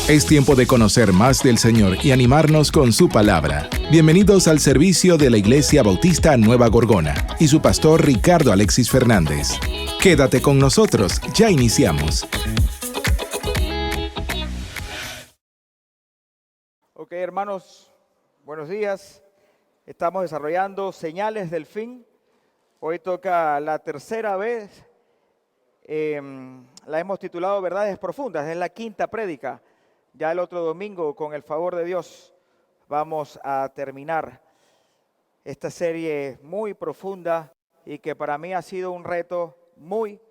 Es tiempo de conocer más del Señor y animarnos con su palabra. Bienvenidos al servicio de la Iglesia Bautista Nueva Gorgona y su pastor Ricardo Alexis Fernández. Quédate con nosotros, ya iniciamos. Ok, hermanos, buenos días. Estamos desarrollando señales del fin. Hoy toca la tercera vez. La hemos titulado Verdades Profundas. Es la quinta prédica. Ya el otro domingo, con el favor de Dios, vamos a terminar esta serie muy profunda y que para mí ha sido un reto muy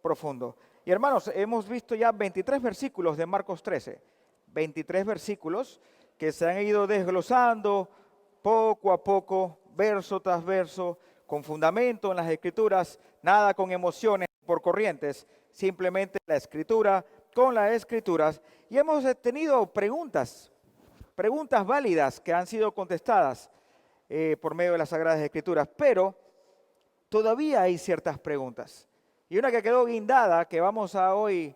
profundo. Y hermanos, hemos visto ya 23 versículos de Marcos 13. 23 versículos que se han ido desglosando poco a poco, verso tras verso, con fundamento en las Escrituras, nada con emociones por corrientes, simplemente la Escritura con las Escrituras. Y hemos tenido preguntas válidas que han sido contestadas por medio de las Sagradas Escrituras, pero todavía hay ciertas preguntas. Y una que quedó guindada, que vamos hoy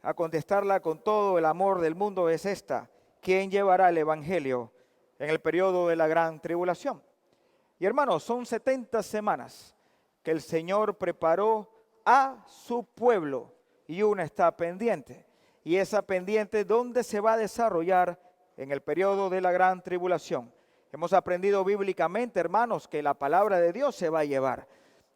a contestarla con todo el amor del mundo, es esta: ¿quién llevará el Evangelio en el periodo de la gran tribulación? Y hermanos, son 70 semanas que el Señor preparó a su pueblo y una está pendiente. Y esa pendiente, ¿dónde se va a desarrollar? En el periodo de la gran tribulación. Hemos aprendido bíblicamente, hermanos, que la palabra de Dios se va a llevar.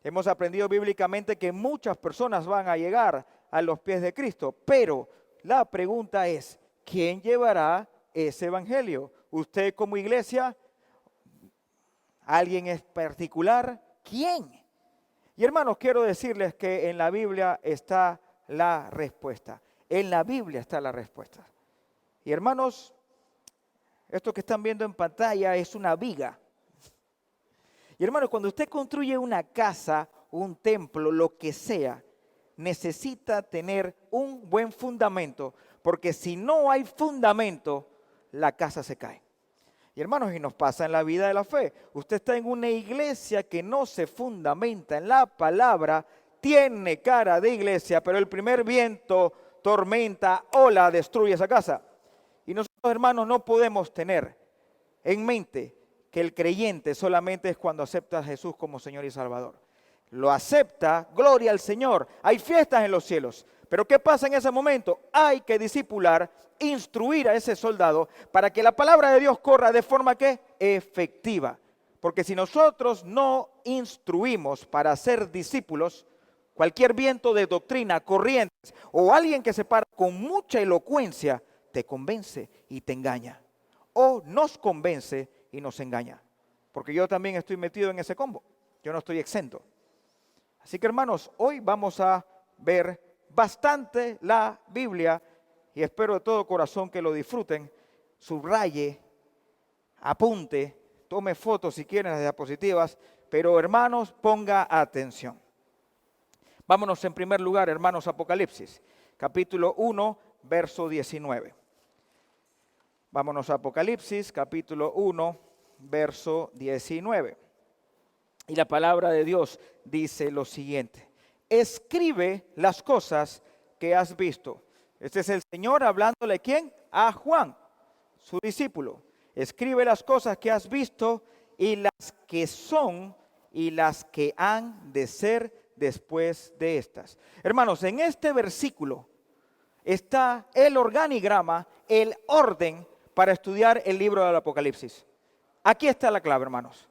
Hemos aprendido bíblicamente que muchas personas van a llegar a los pies de Cristo. Pero la pregunta es, ¿quién llevará ese evangelio? ¿Usted como iglesia? ¿Alguien en particular? ¿Quién? Y hermanos, quiero decirles que en la Biblia está la respuesta. En la Biblia está la respuesta. Y hermanos, esto que están viendo en pantalla es una viga. Y hermanos, cuando usted construye una casa, un templo, lo que sea, necesita tener un buen fundamento, porque si no hay fundamento, la casa se cae. Y hermanos, y nos pasa en la vida de la fe. Usted está en una iglesia que no se fundamenta en la palabra, tiene cara de iglesia, pero el primer viento, tormenta, ola destruye esa casa. Y nosotros, hermanos, no podemos tener en mente que el creyente solamente es cuando acepta a Jesús como Señor y Salvador. Lo acepta, gloria al Señor, hay fiestas en los cielos. Pero ¿qué pasa en ese momento? Hay que discipular, instruir a ese soldado para que la palabra de Dios corra de forma que efectiva. Porque si nosotros no instruimos para ser discípulos, cualquier viento de doctrina, corrientes o alguien que se para con mucha elocuencia te convence y te engaña. O nos convence y nos engaña. Porque yo también estoy metido en ese combo. Yo no estoy exento. Así que hermanos, hoy vamos a ver bastante la Biblia y espero de todo corazón que lo disfruten. Subraye, apunte, tome fotos si quieren, las diapositivas, pero hermanos, ponga atención. Vámonos en primer lugar, hermanos, a Apocalipsis, capítulo 1, verso 19. Vámonos a Apocalipsis, capítulo 1, verso 19. Y la palabra de Dios dice lo siguiente: escribe las cosas que has visto. Este es el Señor hablándole ¿a quién? A Juan, su discípulo. Escribe las cosas que has visto y las que son y las que han de ser después de estas. Hermanos, en este versículo está el organigrama, el orden para estudiar el libro del Apocalipsis. Aquí está la clave, hermanos.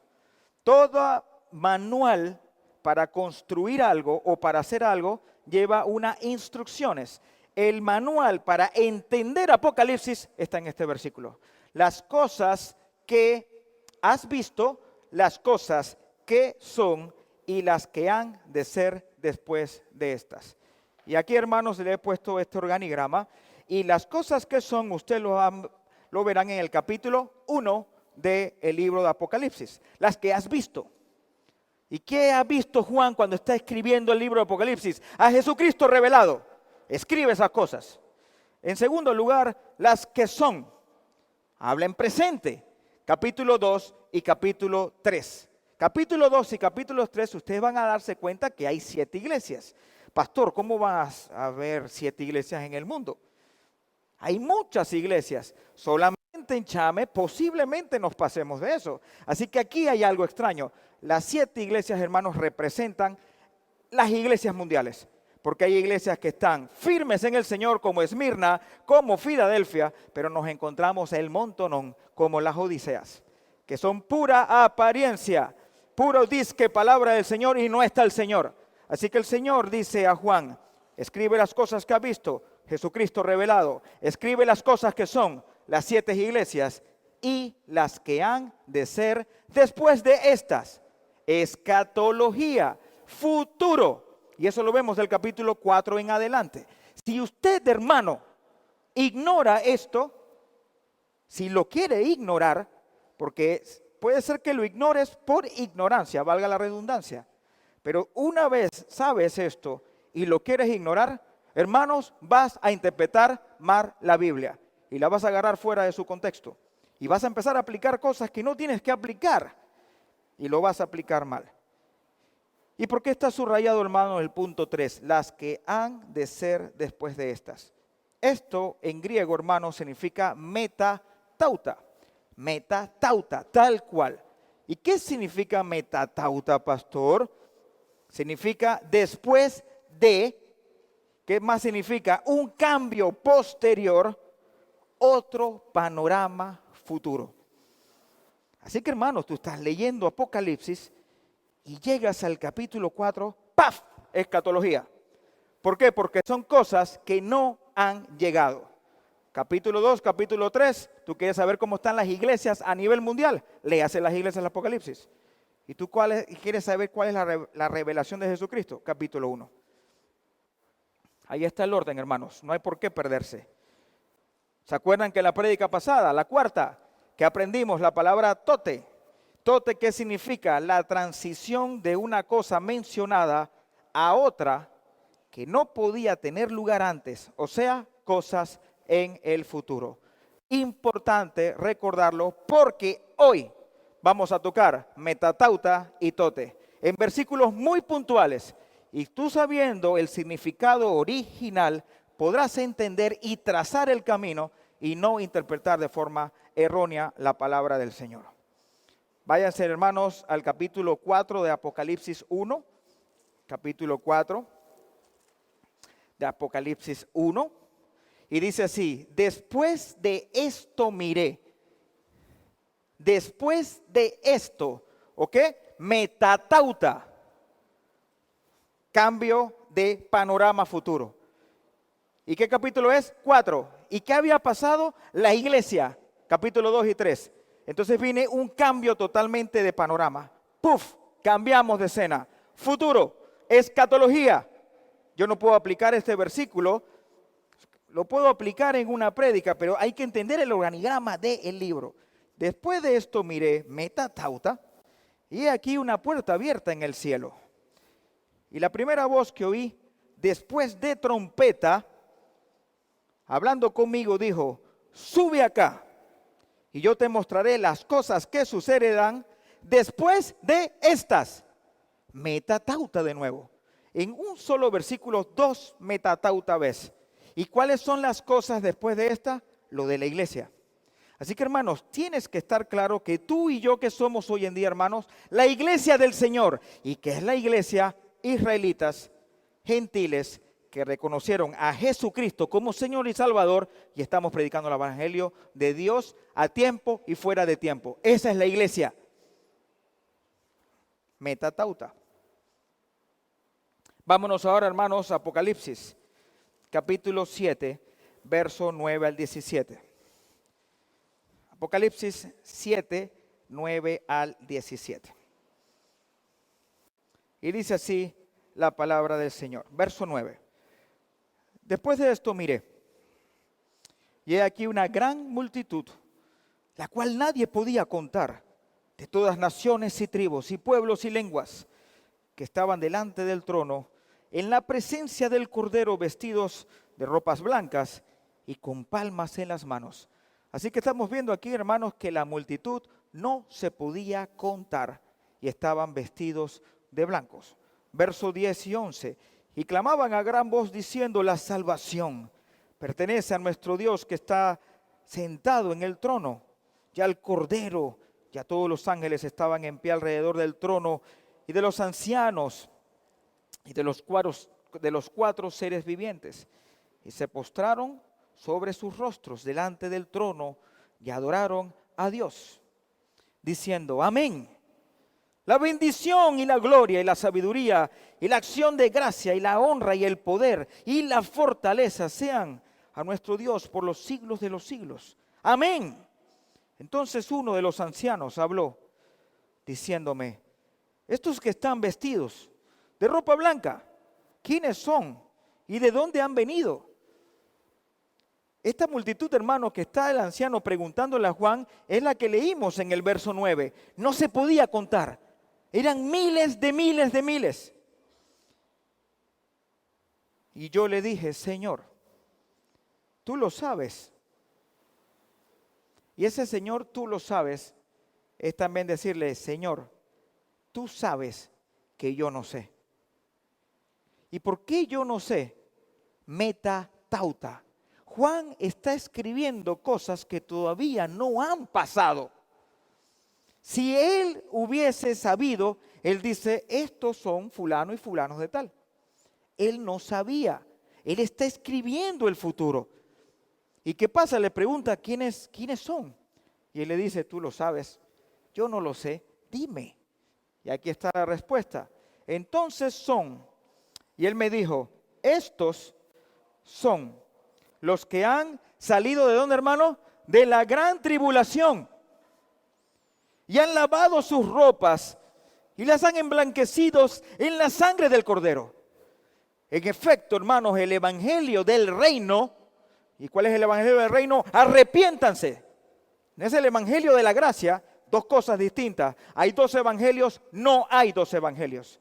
Todo manual para construir algo o para hacer algo lleva unas instrucciones. El manual para entender Apocalipsis está en este versículo. Las cosas que has visto, las cosas que son y las que han de ser después de estas. Y aquí, hermanos, le he puesto este organigrama. Y las cosas que son, usted lo verán en el capítulo 1 del libro de Apocalipsis. Las que has visto. ¿Y qué ha visto Juan cuando está escribiendo el libro de Apocalipsis? A Jesucristo revelado. Escribe esas cosas. En segundo lugar, las que son. Habla en presente. Capítulo 2 y capítulo 3. Capítulo 2 y capítulo 3, ustedes van a darse cuenta que hay 7 iglesias. Pastor, ¿cómo vas a ver 7 iglesias en el mundo? Hay muchas iglesias, solamente en Chame posiblemente nos pasemos de eso. Así que aquí hay algo extraño. Las 7 iglesias, hermanos, representan las iglesias mundiales. Porque hay iglesias que están firmes en el Señor, como Esmirna, como Filadelfia, pero nos encontramos el montonón, como las Odiseas, que son pura apariencia, puro disque palabra del Señor y no está el Señor. Así que el Señor dice a Juan, escribe las cosas que ha visto Jesucristo revelado, escribe las cosas que son las 7 iglesias y las que han de ser después de estas. Escatología, futuro. Y eso lo vemos del capítulo 4 en adelante. Si usted, hermano, ignora esto, si lo quiere ignorar, porque puede ser que lo ignores por ignorancia, valga la redundancia. Pero una vez sabes esto y lo quieres ignorar, hermanos, vas a interpretar mal la Biblia y la vas a agarrar fuera de su contexto. Y vas a empezar a aplicar cosas que no tienes que aplicar y lo vas a aplicar mal. ¿Y por qué está subrayado, hermano, el punto 3? Las que han de ser después de estas. Esto en griego, hermano, significa metatauta. Metatauta, tal cual. ¿Y qué significa metatauta, pastor? Significa después de. ¿Qué más significa? Un cambio posterior, otro panorama futuro. Así que, hermanos, tú estás leyendo Apocalipsis y llegas al capítulo 4, ¡paf! Escatología. ¿Por qué? Porque son cosas que no han llegado. Capítulo 2, capítulo 3, tú quieres saber cómo están las iglesias a nivel mundial, léase las iglesias del Apocalipsis. ¿Y tú quieres saber cuál es la revelación de Jesucristo? Capítulo 1. Ahí está el orden, hermanos, no hay por qué perderse. ¿Se acuerdan que en la prédica pasada, la 4, que aprendimos la palabra tote? Tote, ¿qué significa? La transición de una cosa mencionada a otra que no podía tener lugar antes, o sea, cosas en el futuro. Importante recordarlo porque hoy vamos a tocar metatauta y tote en versículos muy puntuales. Y tú sabiendo el significado original, podrás entender y trazar el camino y no interpretar de forma errónea la palabra del Señor. Váyanse, hermanos, al capítulo 4 de Apocalipsis 1. Capítulo 4 de Apocalipsis 1. Y dice así, después de esto miré. Después de esto, ¿ok? Metatauta. Cambio de panorama futuro. ¿Y qué capítulo es? 4. ¿Y qué había pasado? La iglesia, capítulo 2 y 3. Entonces viene un cambio totalmente de panorama. ¡Puf! Cambiamos de escena. Futuro, escatología. Yo no puedo aplicar este versículo, lo puedo aplicar en una prédica, pero hay que entender el organigrama del libro. Después de esto miré metatauta, y aquí una puerta abierta en el cielo. Y la primera voz que oí, después de trompeta, hablando conmigo, dijo, sube acá. Y yo te mostraré las cosas que sucederán después de estas. Metatauta de nuevo. En un solo versículo, 2 metatauta ves. ¿Y cuáles son las cosas después de esta? Lo de la iglesia. Así que, hermanos, tienes que estar claro que tú y yo que somos hoy en día, hermanos, la iglesia del Señor. ¿Y que es la iglesia? Israelitas, gentiles, que reconocieron a Jesucristo como Señor y Salvador y estamos predicando el evangelio de Dios a tiempo y fuera de tiempo. Esa es la iglesia. Metatauta. Vámonos ahora, hermanos, a Apocalipsis, capítulo 7, verso 9 al 17. Apocalipsis 7, 9 al 17. Y dice así la palabra del Señor. Verso 9. Después de esto miré, y he aquí una gran multitud, la cual nadie podía contar, de todas naciones y tribus y pueblos y lenguas, que estaban delante del trono, en la presencia del Cordero, vestidos de ropas blancas y con palmas en las manos. Así que estamos viendo aquí, hermanos, que la multitud no se podía contar y estaban vestidos de blancos. Verso 10 y 11. Y clamaban a gran voz diciendo, la salvación pertenece a nuestro Dios que está sentado en el trono. Ya el Cordero, ya todos los ángeles estaban en pie alrededor del trono y de los ancianos y de los cuatro seres vivientes. Y se postraron sobre sus rostros delante del trono y adoraron a Dios, diciendo: amén. La bendición y la gloria y la sabiduría y la acción de gracia y la honra y el poder y la fortaleza sean a nuestro Dios por los siglos de los siglos. Amén. Entonces uno de los ancianos habló, diciéndome: estos que están vestidos de ropa blanca, ¿quiénes son y de dónde han venido? Esta multitud, hermanos, que está el anciano preguntándole a Juan, es la que leímos en el verso 9. No se podía contar. Eran miles de miles de miles. Y yo le dije: Señor, tú lo sabes. Y ese Señor, tú lo sabes, es también decirle: Señor, tú sabes que yo no sé. ¿Y por qué yo no sé? Meta tauta. Juan está escribiendo cosas que todavía no han pasado. Si él hubiese sabido, él dice: estos son fulano y fulanos de tal. Él no sabía. Él está escribiendo el futuro. ¿Y qué pasa? Le pregunta: ¿quiénes son? Y él le dice: tú lo sabes. Yo no lo sé. Dime. Y aquí está la respuesta. Entonces son. Y él me dijo: estos son los que han salido ¿de dónde, hermano? De la gran tribulación. Y han lavado sus ropas y las han emblanquecido en la sangre del Cordero. En efecto, hermanos, el evangelio del reino. ¿Y cuál es el evangelio del reino? Arrepiéntanse. No es el evangelio de la gracia, dos cosas distintas. Hay dos evangelios, no hay dos evangelios.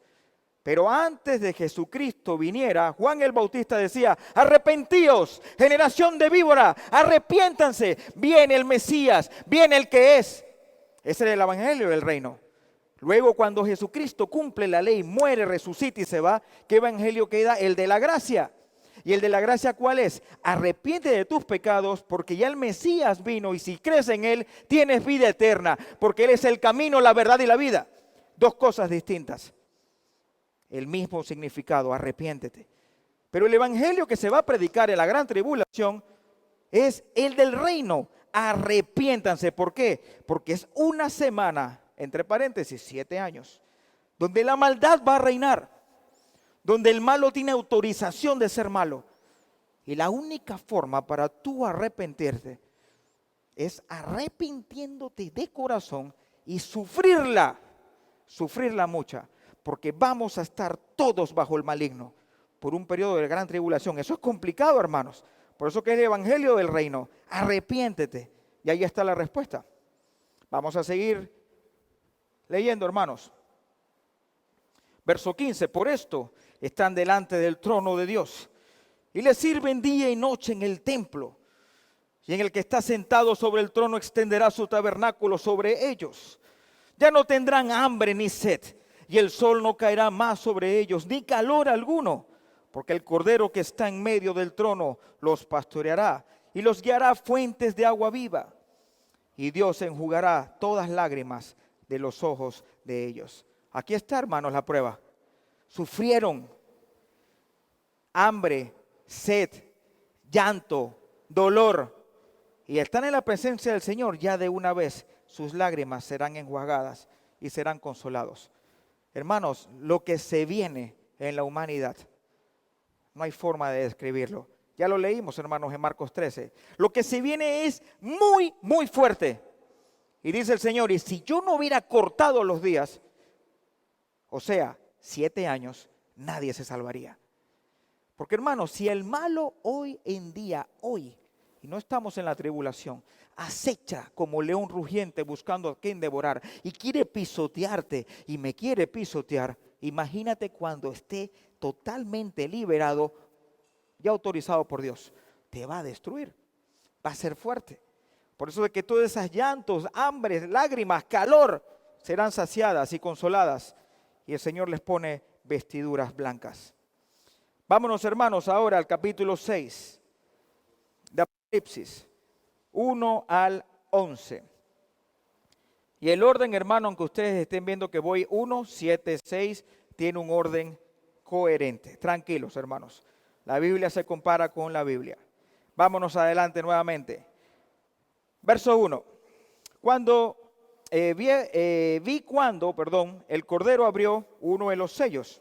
Pero antes de Jesucristo viniera, Juan el Bautista decía: arrepentíos, generación de víbora, arrepiéntanse, viene el Mesías, viene el que es. Ese es el evangelio del reino. Luego, cuando Jesucristo cumple la ley, muere, resucita y se va, ¿qué evangelio queda? El de la gracia. ¿Y el de la gracia cuál es? Arrepiéntete de tus pecados, porque ya el Mesías vino, y si crees en Él, tienes vida eterna, porque Él es el camino, la verdad y la vida. Dos cosas distintas. El mismo significado: arrepiéntete. Pero el evangelio que se va a predicar en la gran tribulación es el del reino. Arrepiéntanse. ¿Por qué? Porque es una semana, entre paréntesis, 7 años, donde la maldad va a reinar, donde el malo tiene autorización de ser malo. Y la única forma para tú arrepentirte es arrepintiéndote de corazón y sufrirla mucha, porque vamos a estar todos bajo el maligno por un periodo de gran tribulación. Eso es complicado, hermanos. Por eso que es el evangelio del reino. Arrepiéntete. Y ahí está la respuesta. Vamos a seguir leyendo, hermanos. Verso 15. Por esto están delante del trono de Dios y le sirven día y noche en el templo. Y en el que está sentado sobre el trono extenderá su tabernáculo sobre ellos. Ya no tendrán hambre ni sed, y el sol no caerá más sobre ellos, ni calor alguno, porque el Cordero que está en medio del trono los pastoreará y los guiará a fuentes de agua viva. Y Dios enjugará todas lágrimas de los ojos de ellos. Aquí está, hermanos, la prueba. Sufrieron hambre, sed, llanto, dolor, y están en la presencia del Señor. Ya de una vez sus lágrimas serán enjuagadas y serán consolados. Hermanos, lo que se viene en la humanidad, no hay forma de describirlo. Ya lo leímos, hermanos, en Marcos 13. Lo que se viene es muy, muy fuerte. Y dice el Señor: y si yo no hubiera cortado los días, o sea, 7 años, nadie se salvaría. Porque, hermanos, si el malo hoy en día, hoy, y no estamos en la tribulación, acecha como león rugiente buscando a quien devorar y quiere pisotearte y me quiere pisotear, imagínate cuando esté totalmente liberado y autorizado por Dios. Te va a destruir, va a ser fuerte. Por eso de que todas esas llantos, hambres, lágrimas, calor serán saciadas y consoladas, y el Señor les pone vestiduras blancas. Vámonos, hermanos, ahora al capítulo 6. Apocalipsis 1 al 11. Y el orden, hermano, aunque ustedes estén viendo que voy 1, 7, 6, tiene un orden coherente. Tranquilos, hermanos. La Biblia se compara con la Biblia. Vámonos adelante nuevamente. Verso 1. Vi cuando el Cordero abrió uno de los sellos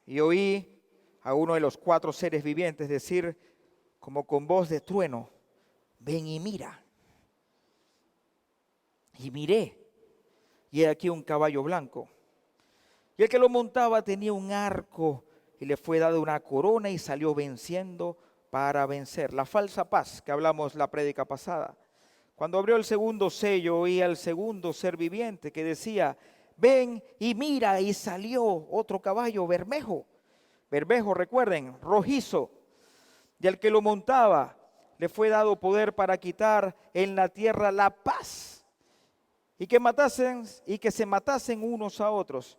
y oí a uno de los 4 seres vivientes decir como con voz de trueno: ven y mira. Y miré, y he aquí un caballo blanco. Y el que lo montaba tenía un arco, y le fue dada una corona, y salió venciendo para vencer. La falsa paz que hablamos la prédica pasada. Cuando abrió el segundo sello, oí al segundo ser viviente que decía: ven y mira, y salió otro caballo bermejo. Bermejo, recuerden, rojizo. Y al que lo montaba le fue dado poder para quitar en la tierra la paz. Y que se matasen unos a otros.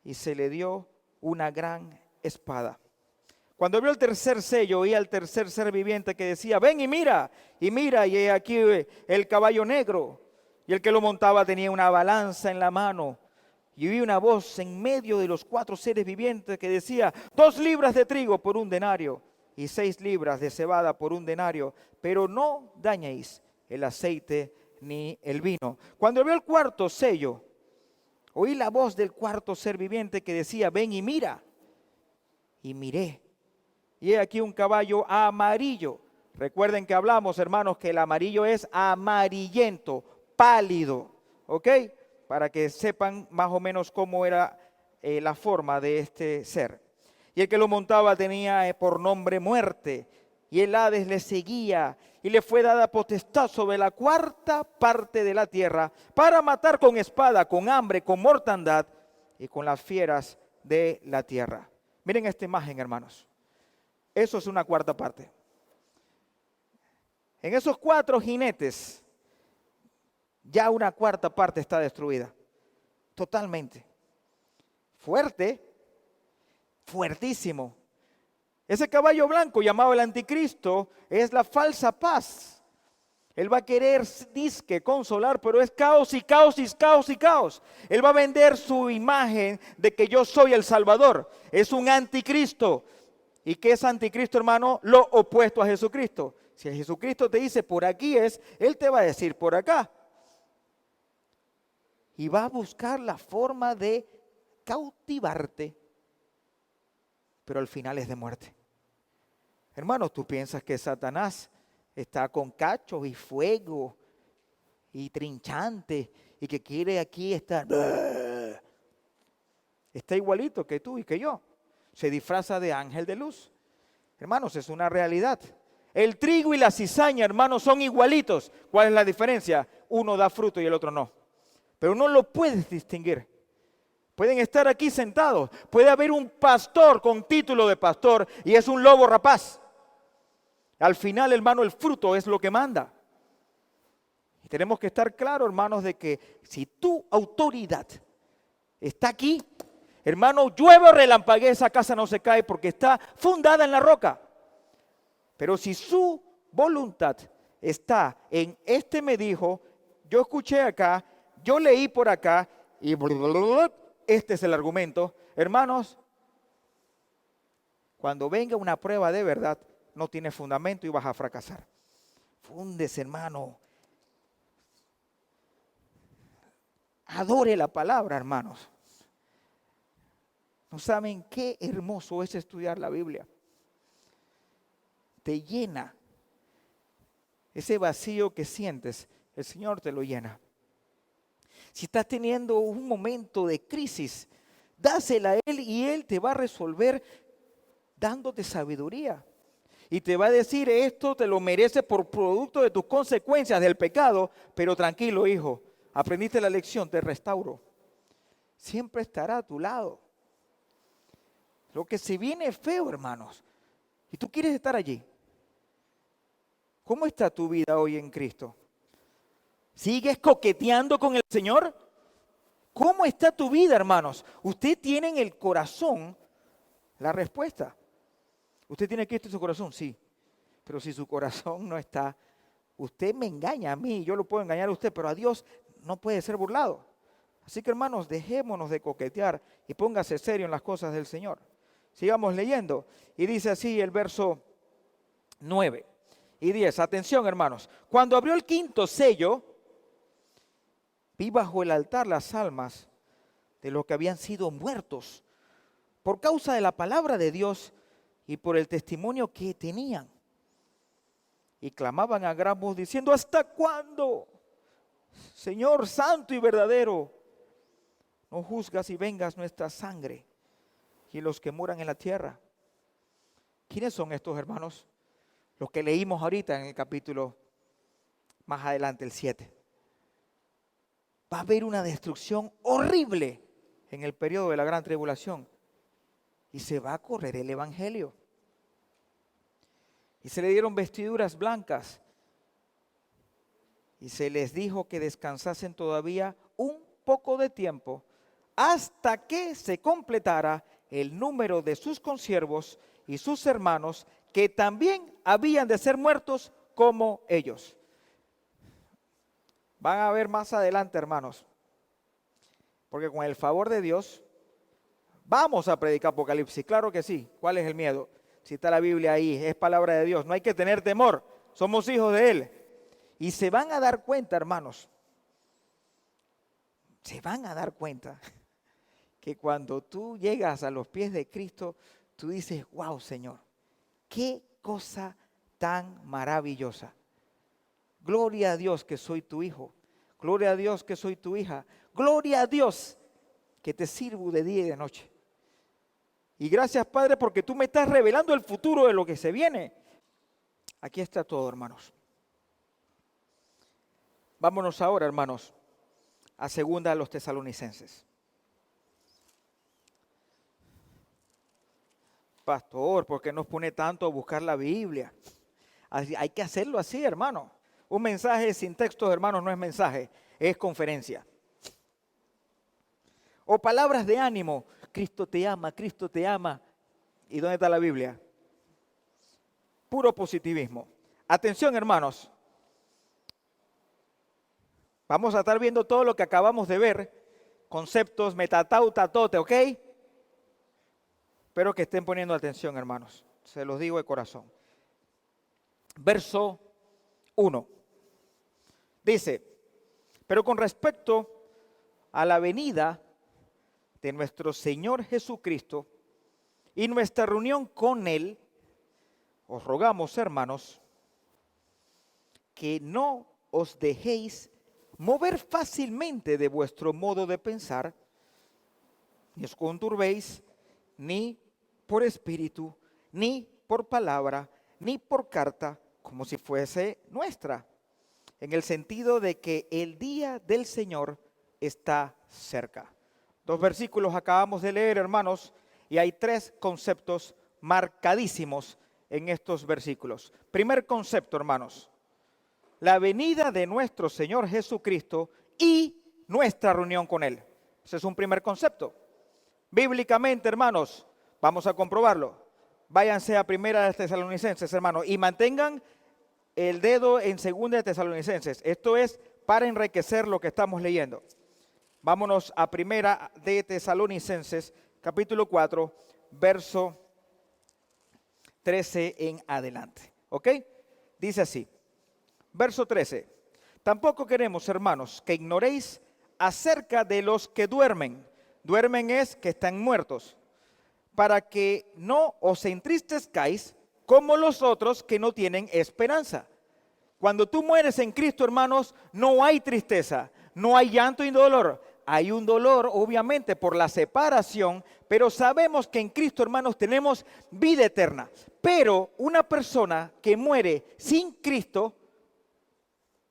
Y se le dio una gran espada. Cuando abrió el tercer sello, oí al tercer ser viviente que decía: ven y mira, y he aquí el caballo negro. Y el que lo montaba tenía una balanza en la mano. Y oí una voz en medio de los 4 seres vivientes que decía: 2 libras de trigo por 1 denario, y 6 libras de cebada por 1 denario, pero no dañéis el aceite ni el vino. Cuando abrió el cuarto sello, oí la voz del cuarto ser viviente que decía: ven y mira. Y miré, y he aquí un caballo amarillo. Recuerden que hablamos, hermanos, que el amarillo es amarillento, pálido, ¿ok? Para que sepan más o menos cómo era la forma de este ser. Y el que lo montaba tenía por nombre Muerte, y el Hades le seguía, y le fue dada potestad sobre la 4ª parte de la tierra, para matar con espada, con hambre, con mortandad, y con las fieras de la tierra. Miren esta imagen, hermanos. Eso es una 4ª parte. En esos 4 jinetes, ya una 4ª parte está destruida. Totalmente. Fuerte, fuertísimo. Ese caballo blanco llamado el anticristo es la falsa paz. Él va a querer disque consolar, pero es caos y caos y caos y caos. Él va a vender su imagen de que yo soy el Salvador. Es un anticristo. ¿Y qué es anticristo, hermano? Lo opuesto a Jesucristo. Si Jesucristo te dice por aquí es, Él te va a decir por acá. Y va a buscar la forma de cautivarte, pero al final es de muerte. Hermanos, ¿tú piensas que Satanás está con cachos y fuego y trinchante y que quiere aquí estar? Está igualito que tú y que yo. Se disfraza de ángel de luz. Hermanos, es una realidad. El trigo y la cizaña, hermanos, son igualitos. ¿Cuál es la diferencia? Uno da fruto y el otro no. Pero no lo puedes distinguir. Pueden estar aquí sentados. Puede haber un pastor con título de pastor y es un lobo rapaz. Al final, hermano, el fruto es lo que manda. Y tenemos que estar claros, hermanos, de que si tu autoridad está aquí, hermano, llueve o relampaguee, esa casa no se cae porque está fundada en la roca. Pero si su voluntad está en este me dijo, yo escuché acá, yo leí por acá y este es el argumento. Hermanos, cuando venga una prueba de verdad, no tiene fundamento y vas a fracasar. Fúndese, hermano. Adore la palabra, hermanos. No saben qué hermoso es estudiar la Biblia. Te llena. Ese vacío que sientes, el Señor te lo llena. Si estás teniendo un momento de crisis, dásela a Él y Él te va a resolver dándote sabiduría. Y te va a decir, esto te lo mereces por producto de tus consecuencias del pecado, pero tranquilo, hijo, aprendiste la lección, te restauro. Siempre estará a tu lado. Lo que se viene es feo, hermanos, y tú quieres estar allí. ¿Cómo está tu vida hoy en Cristo? ¿Sigues coqueteando con el Señor? ¿Cómo está tu vida, hermanos? Usted tiene en el corazón la respuesta. ¿Usted tiene Cristo en su corazón? Sí. Pero si su corazón no está, usted me engaña a mí, yo lo puedo engañar a usted, pero a Dios no puede ser burlado. Así que hermanos, dejémonos de coquetear y póngase serio en las cosas del Señor. Sigamos leyendo. Y dice así el verso 9 y 10. Atención, hermanos. Cuando abrió el quinto sello, vi bajo el altar las almas de los que habían sido muertos por causa de la palabra de Dios y por el testimonio que tenían. Y clamaban a gran voz diciendo: ¿hasta cuándo, Señor santo y verdadero, no juzgas y vengas nuestra sangre y los que moran en la tierra? ¿Quiénes son estos hermanos? Los que leímos ahorita en el capítulo más adelante, el 7. Va a haber una destrucción horrible en el periodo de la gran tribulación y se va a correr el evangelio. Y se le dieron vestiduras blancas y se les dijo que descansasen todavía un poco de tiempo hasta que se completara el número de sus consiervos y sus hermanos, que también habían de ser muertos como ellos. Van a ver más adelante, hermanos, porque con el favor de Dios vamos a predicar Apocalipsis, claro que sí. ¿Cuál es el miedo? Si está la Biblia ahí, es palabra de Dios, no hay que tener temor, somos hijos de Él. Y se van a dar cuenta, hermanos, se van a dar cuenta que cuando tú llegas a los pies de Cristo, tú dices: wow, Señor, qué cosa tan maravillosa. Gloria a Dios que soy tu hijo, gloria a Dios que soy tu hija, gloria a Dios que te sirvo de día y de noche. Y gracias, Padre, porque tú me estás revelando el futuro de lo que se viene. Aquí está todo, hermanos. Vámonos ahora, hermanos, a segunda a los Tesalonicenses. Pastor, ¿por qué nos pone tanto a buscar la Biblia? Hay que hacerlo así, hermano. Un mensaje sin textos, hermanos, no es mensaje, es conferencia. O palabras de ánimo: Cristo te ama, Cristo te ama. ¿Y dónde está la Biblia? Puro positivismo. Atención, hermanos. Vamos a estar viendo todo lo que acabamos de ver. Conceptos, metatauta, tote, ¿ok? Espero que estén poniendo atención, hermanos. Se los digo de corazón. Verso 1. Dice: pero con respecto a la venida de nuestro Señor Jesucristo y nuestra reunión con Él, os rogamos, hermanos, que no os dejéis mover fácilmente de vuestro modo de pensar, ni os conturbéis, ni por espíritu, ni por palabra, ni por carta, como si fuese nuestra, en el sentido de que el día del Señor está cerca. 2 versículos acabamos de leer, hermanos, y hay 3 conceptos marcadísimos en estos versículos. Primer concepto, hermanos: la venida de nuestro Señor Jesucristo y nuestra reunión con Él. Ese es un primer concepto. Bíblicamente, hermanos, vamos a comprobarlo. Váyanse a Primera de Tesalonicenses, hermanos, y mantengan el dedo en Segunda de Tesalonicenses. Esto es para enriquecer lo que estamos leyendo. Vámonos a Primera de Tesalonicenses, capítulo 4, verso 13 en adelante. ¿Ok? Dice así, verso 13. Tampoco queremos, hermanos, que ignoréis acerca de los que duermen. Duermen es que están muertos. Para que no os entristezcáis como los otros que no tienen esperanza. Cuando tú mueres en Cristo, hermanos, no hay tristeza, no hay llanto y dolor. Hay un dolor, obviamente, por la separación, pero sabemos que en Cristo, hermanos, tenemos vida eterna. Pero una persona que muere sin Cristo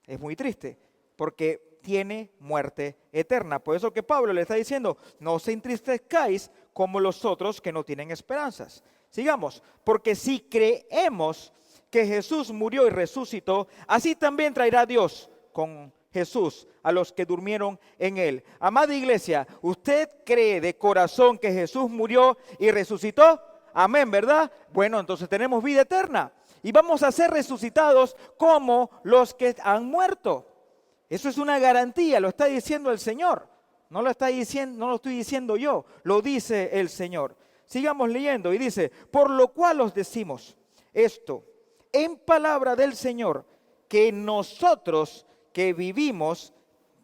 es muy triste, porque tiene muerte eterna. Por eso que Pablo le está diciendo: no os entristezcáis como los otros que no tienen esperanzas. Sigamos, porque si creemos que Jesús murió y resucitó, así también traerá Dios con Jesús a los que durmieron en Él. Amada iglesia, ¿usted cree de corazón que Jesús murió y resucitó? Amén, ¿verdad? Bueno, entonces tenemos vida eterna. y vamos a ser resucitados como los que han muerto. Eso es una garantía, lo está diciendo el Señor. No lo estoy diciendo yo, lo dice el Señor. Sigamos leyendo y dice, por lo cual os decimos esto, en palabra del Señor, que nosotros que vivimos,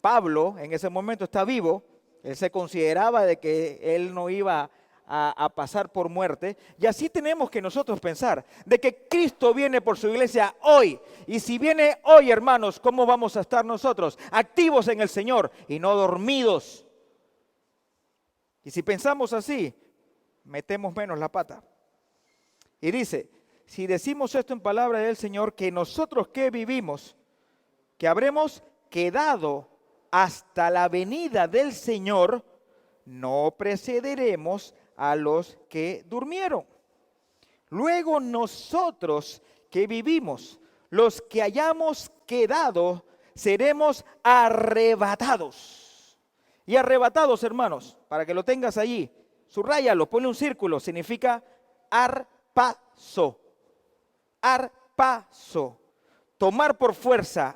Pablo en ese momento está vivo, él se consideraba de que él no iba a pasar por muerte, y así tenemos que nosotros pensar, de que Cristo viene por su iglesia hoy, y si viene hoy, hermanos, ¿cómo vamos a estar nosotros? Activos en el Señor y no dormidos. Y si pensamos así, metemos menos la pata. Y dice, si decimos esto en palabra del Señor, que nosotros que vivimos, que habremos quedado hasta la venida del Señor, no precederemos a los que durmieron. Luego nosotros que vivimos, los que hayamos quedado, seremos arrebatados. Y arrebatados, hermanos, para que lo tengas allí, subráyalo, ponle un círculo, significa arpazo. Arpazo. Tomar por fuerza,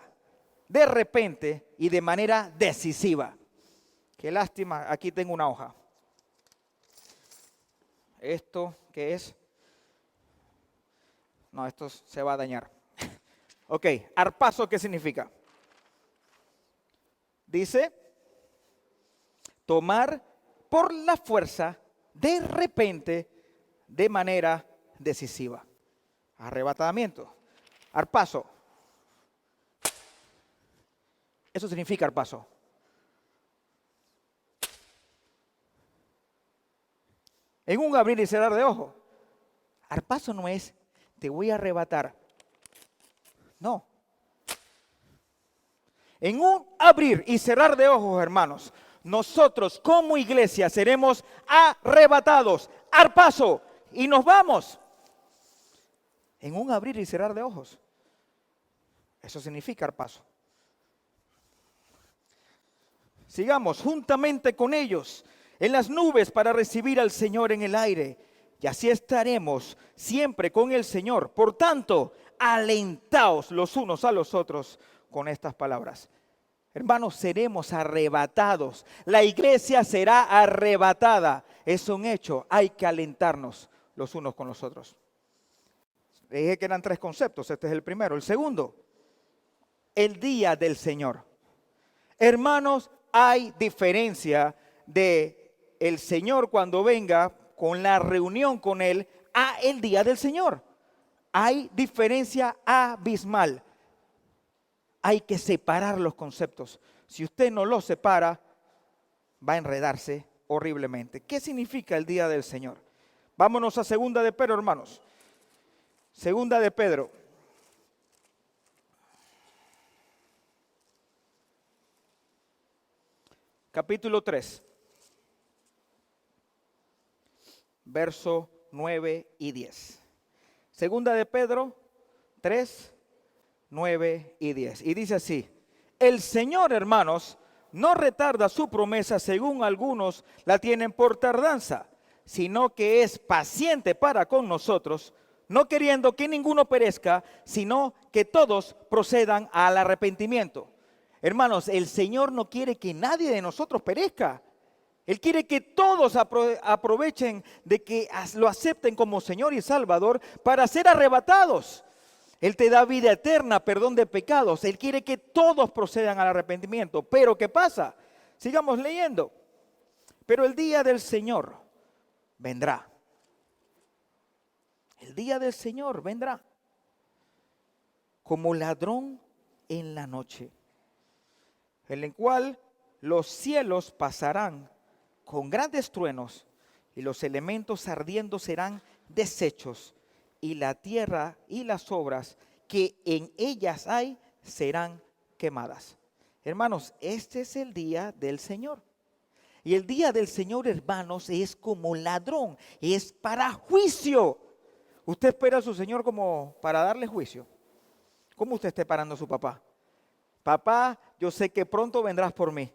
de repente y de manera decisiva. Qué lástima, aquí tengo una hoja. ¿Esto qué es? No, esto se va a dañar. Ok, arpazo, ¿qué significa? Dice, tomar por la fuerza, de repente, de manera decisiva. Arrebatamiento. Arpazo. Eso significa arpazo. En un abrir y cerrar de ojos. Arpazo no es, te voy a arrebatar. No. En un abrir y cerrar de ojos, hermanos, nosotros como iglesia seremos arrebatados, arpazo, y nos vamos. En un abrir y cerrar de ojos. Eso significa arpazo. Sigamos juntamente con ellos en las nubes para recibir al Señor en el aire. Y así estaremos siempre con el Señor. Por tanto, alentaos los unos a los otros con estas palabras. Hermanos, seremos arrebatados. La iglesia será arrebatada. Es un hecho. Hay que alentarnos los unos con los otros. Le dije que eran 3 conceptos. Este es el primero. El segundo, el día del Señor. Hermanos, hay diferencia de el Señor cuando venga con la reunión con Él a el día del Señor. Hay diferencia abismal. Hay que separar los conceptos. Si usted no los separa, va a enredarse horriblemente. ¿Qué significa el día del Señor? Vámonos a Segunda de Pedro, hermanos. Segunda de Pedro. Capítulo 3. Verso 9 y 10. Segunda de Pedro 3, 9 y 10. Y dice así: el Señor, hermanos, no retarda su promesa según algunos la tienen por tardanza, sino que es paciente para con nosotros, no queriendo que ninguno perezca, sino que todos procedan al arrepentimiento. Hermanos, el Señor no quiere que nadie de nosotros perezca. Él quiere que todos aprovechen de que lo acepten como Señor y Salvador para ser arrebatados. Él te da vida eterna, perdón de pecados. Él quiere que todos procedan al arrepentimiento. Pero ¿qué pasa? Sigamos leyendo. Pero el día del Señor vendrá. El día del Señor vendrá como ladrón en la noche, en el cual los cielos pasarán con grandes truenos y los elementos ardiendo serán deshechos y la tierra y las obras que en ellas hay serán quemadas. Hermanos, este es el día del Señor. Y el día del Señor, hermanos, es como ladrón, es para juicio. ¿Usted espera a su Señor como para darle juicio? ¿Cómo usted está esperando a su papá? Papá, yo sé que pronto vendrás por mí.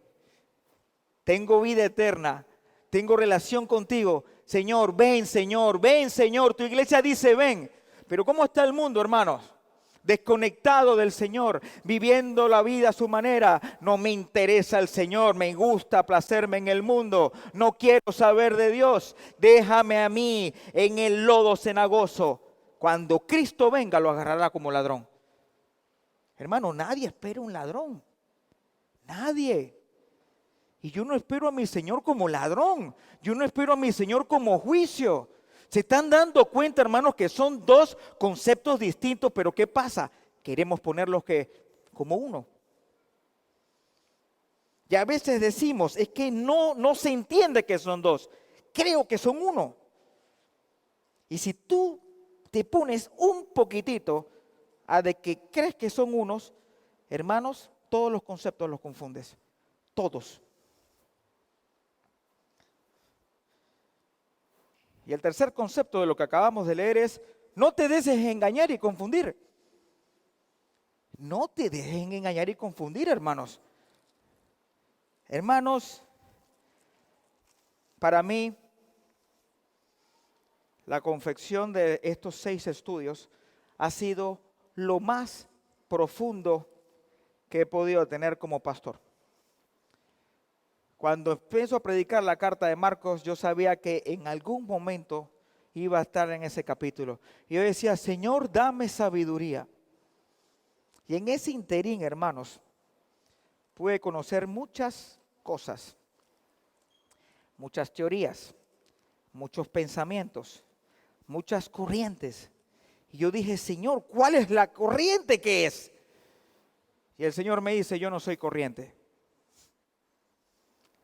Tengo vida eterna, tengo relación contigo. Señor, ven, Señor, ven, Señor. Tu iglesia dice ven, Pero ¿cómo está el mundo, hermanos? Desconectado del Señor, viviendo la vida a su manera. No me interesa el Señor, me gusta placerme en el mundo. No quiero saber de Dios. Déjame a mí en el lodo cenagoso. Cuando Cristo venga, lo agarrará como ladrón. Hermano, nadie espera un ladrón. Nadie. Y yo no espero a mi Señor como ladrón. Yo no espero a mi Señor como juicio. ¿Se están dando cuenta, hermanos, que son dos conceptos distintos? Pero ¿qué pasa? Queremos ponerlos como uno. Y a veces decimos, es que no se entiende que son dos. Creo que son uno. Y si tú te pones un poquitito a de que crees que son unos, hermanos, todos los conceptos los confundes. Todos. Y el tercer concepto de lo que acabamos de leer es, no te dejes engañar y confundir. No te dejen engañar y confundir, hermanos. Hermanos, para mí, la confección de estos 6 estudios ha sido lo más profundo que he podido tener como pastor. Cuando empiezo a predicar la carta de Marcos, yo sabía que en algún momento iba a estar en ese capítulo. Y yo decía, Señor, dame sabiduría. Y en ese interín, hermanos, pude conocer muchas cosas, muchas teorías, muchos pensamientos, muchas corrientes. Y yo dije, Señor, ¿cuál es la corriente que es? Y el Señor me dice, yo no soy corriente.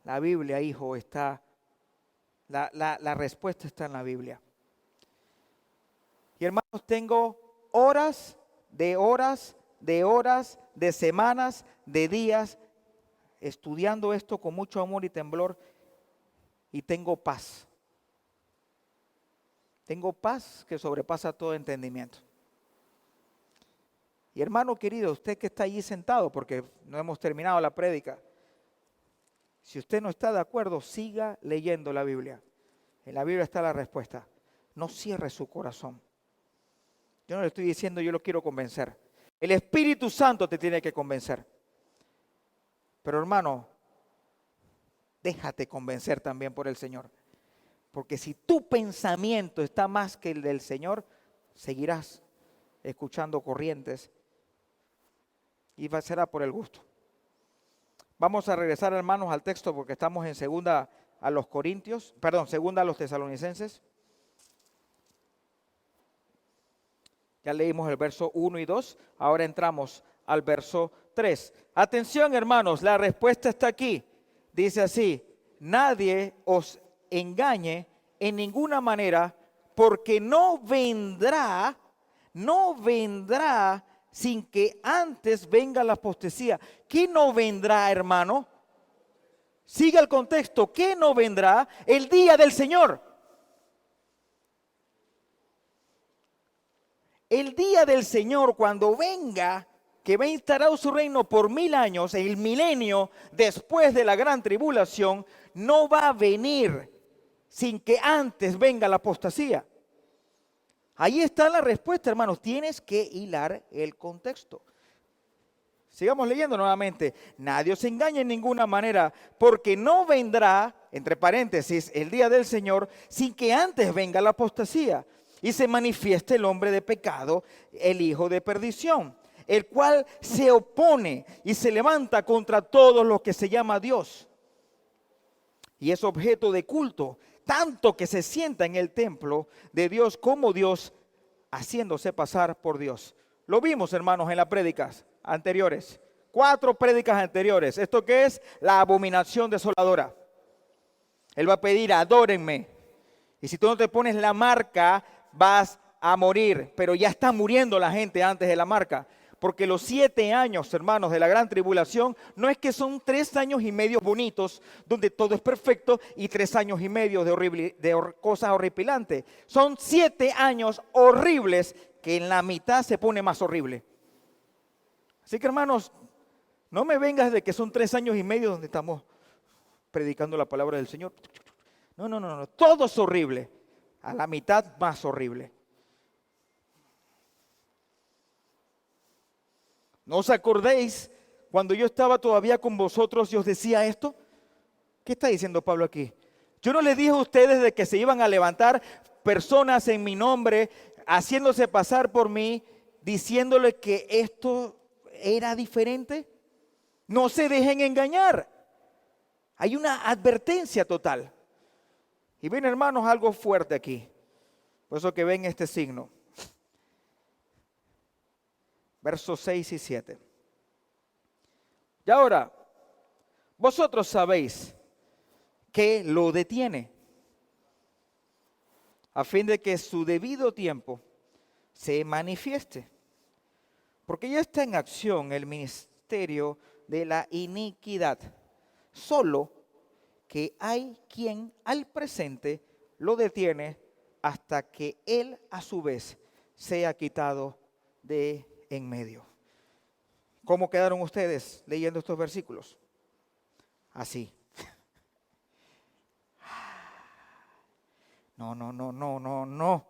La Biblia, hijo, está, la respuesta está en la Biblia. Y hermanos, tengo horas, de semanas, de días, estudiando esto con mucho amor y temblor, y tengo paz. Tengo paz que sobrepasa todo entendimiento. Y hermano querido, usted que está allí sentado, porque no hemos terminado la prédica, si usted no está de acuerdo, siga leyendo la Biblia. En la Biblia está la respuesta. No cierre su corazón. Yo no le estoy diciendo yo lo quiero convencer. El Espíritu Santo te tiene que convencer. Pero hermano, déjate convencer también por el Señor. Porque si tu pensamiento está más que el del Señor, seguirás escuchando corrientes y será por el gusto. Vamos a regresar, hermanos, al texto porque estamos en segunda a los Tesalonicenses. Ya leímos el verso 1 y 2, ahora entramos al verso 3. Atención, hermanos, la respuesta está aquí. Dice así, nadie os engañe en ninguna manera, porque no vendrá sin que antes venga la apostasía. ¿Qué no vendrá, hermano? Siga el contexto. ¿Qué no vendrá? El día del Señor. El día del Señor, cuando venga, que va a instaurar su reino por 1000 años, el milenio después de la gran tribulación, no va a venir sin que antes venga la apostasía. Ahí está la respuesta, hermanos. Tienes que hilar el contexto. Sigamos leyendo nuevamente. Nadie os engañe en ninguna manera, porque no vendrá, entre paréntesis, el día del Señor, sin que antes venga la apostasía y se manifieste el hombre de pecado, el hijo de perdición, el cual se opone y se levanta contra todos los que se llama Dios y es objeto de culto, tanto que se sienta en el templo de Dios como Dios, haciéndose pasar por Dios. Lo vimos, hermanos, en las prédicas anteriores. 4 prédicas anteriores. ¿Esto qué es? La abominación desoladora. Él va a pedir, adórenme. Y si tú no te pones la marca, vas a morir. Pero ya está muriendo la gente antes de la marca. Porque los 7 años, hermanos, de la gran tribulación, no es que son 3 años y medio bonitos, donde todo es perfecto, y 3 años y medio de cosas horripilantes. Son 7 años horribles, que en la mitad se pone más horrible. Así que, hermanos, no me vengas de que son 3 años y medio donde estamos predicando la palabra del Señor. No, todo es horrible. A la mitad más horrible. ¿No os acordéis cuando yo estaba todavía con vosotros y os decía esto? ¿Qué está diciendo Pablo aquí? Yo no les dije a ustedes de que se iban a levantar personas en mi nombre, haciéndose pasar por mí, diciéndole que esto era diferente. No se dejen engañar. Hay una advertencia total. Y ven, hermanos, algo fuerte aquí. Por eso que ven este signo. Versos 6 y 7. Y ahora, vosotros sabéis que lo detiene, a fin de que su debido tiempo se manifieste. Porque ya está en acción el ministerio de la iniquidad. Solo que hay quien al presente lo detiene hasta que él a su vez sea quitado de en medio. ¿Cómo quedaron ustedes leyendo estos versículos? Así. No.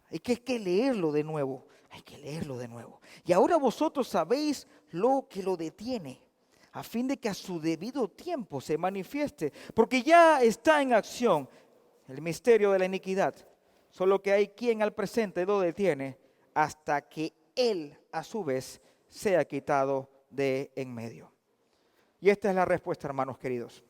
Hay que leerlo de nuevo. Hay que leerlo de nuevo. Y ahora vosotros sabéis lo que lo detiene, a fin de que a su debido tiempo se manifieste, porque ya está en acción el misterio de la iniquidad. Solo que hay quien al presente lo detiene hasta que él a su vez sea quitado de en medio. Y esta es la respuesta, hermanos queridos.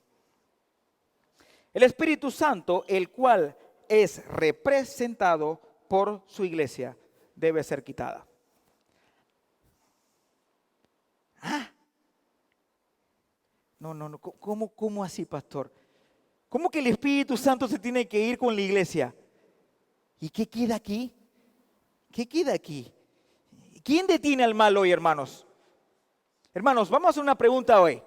El Espíritu Santo, el cual es representado por su iglesia, debe ser quitada. No. ¿Cómo así, pastor? ¿Cómo que el Espíritu Santo se tiene que ir con la iglesia? ¿Y qué queda aquí? ¿Qué queda aquí? ¿Quién detiene al mal hoy, hermanos? Hermanos, vamos a hacer una pregunta hoy.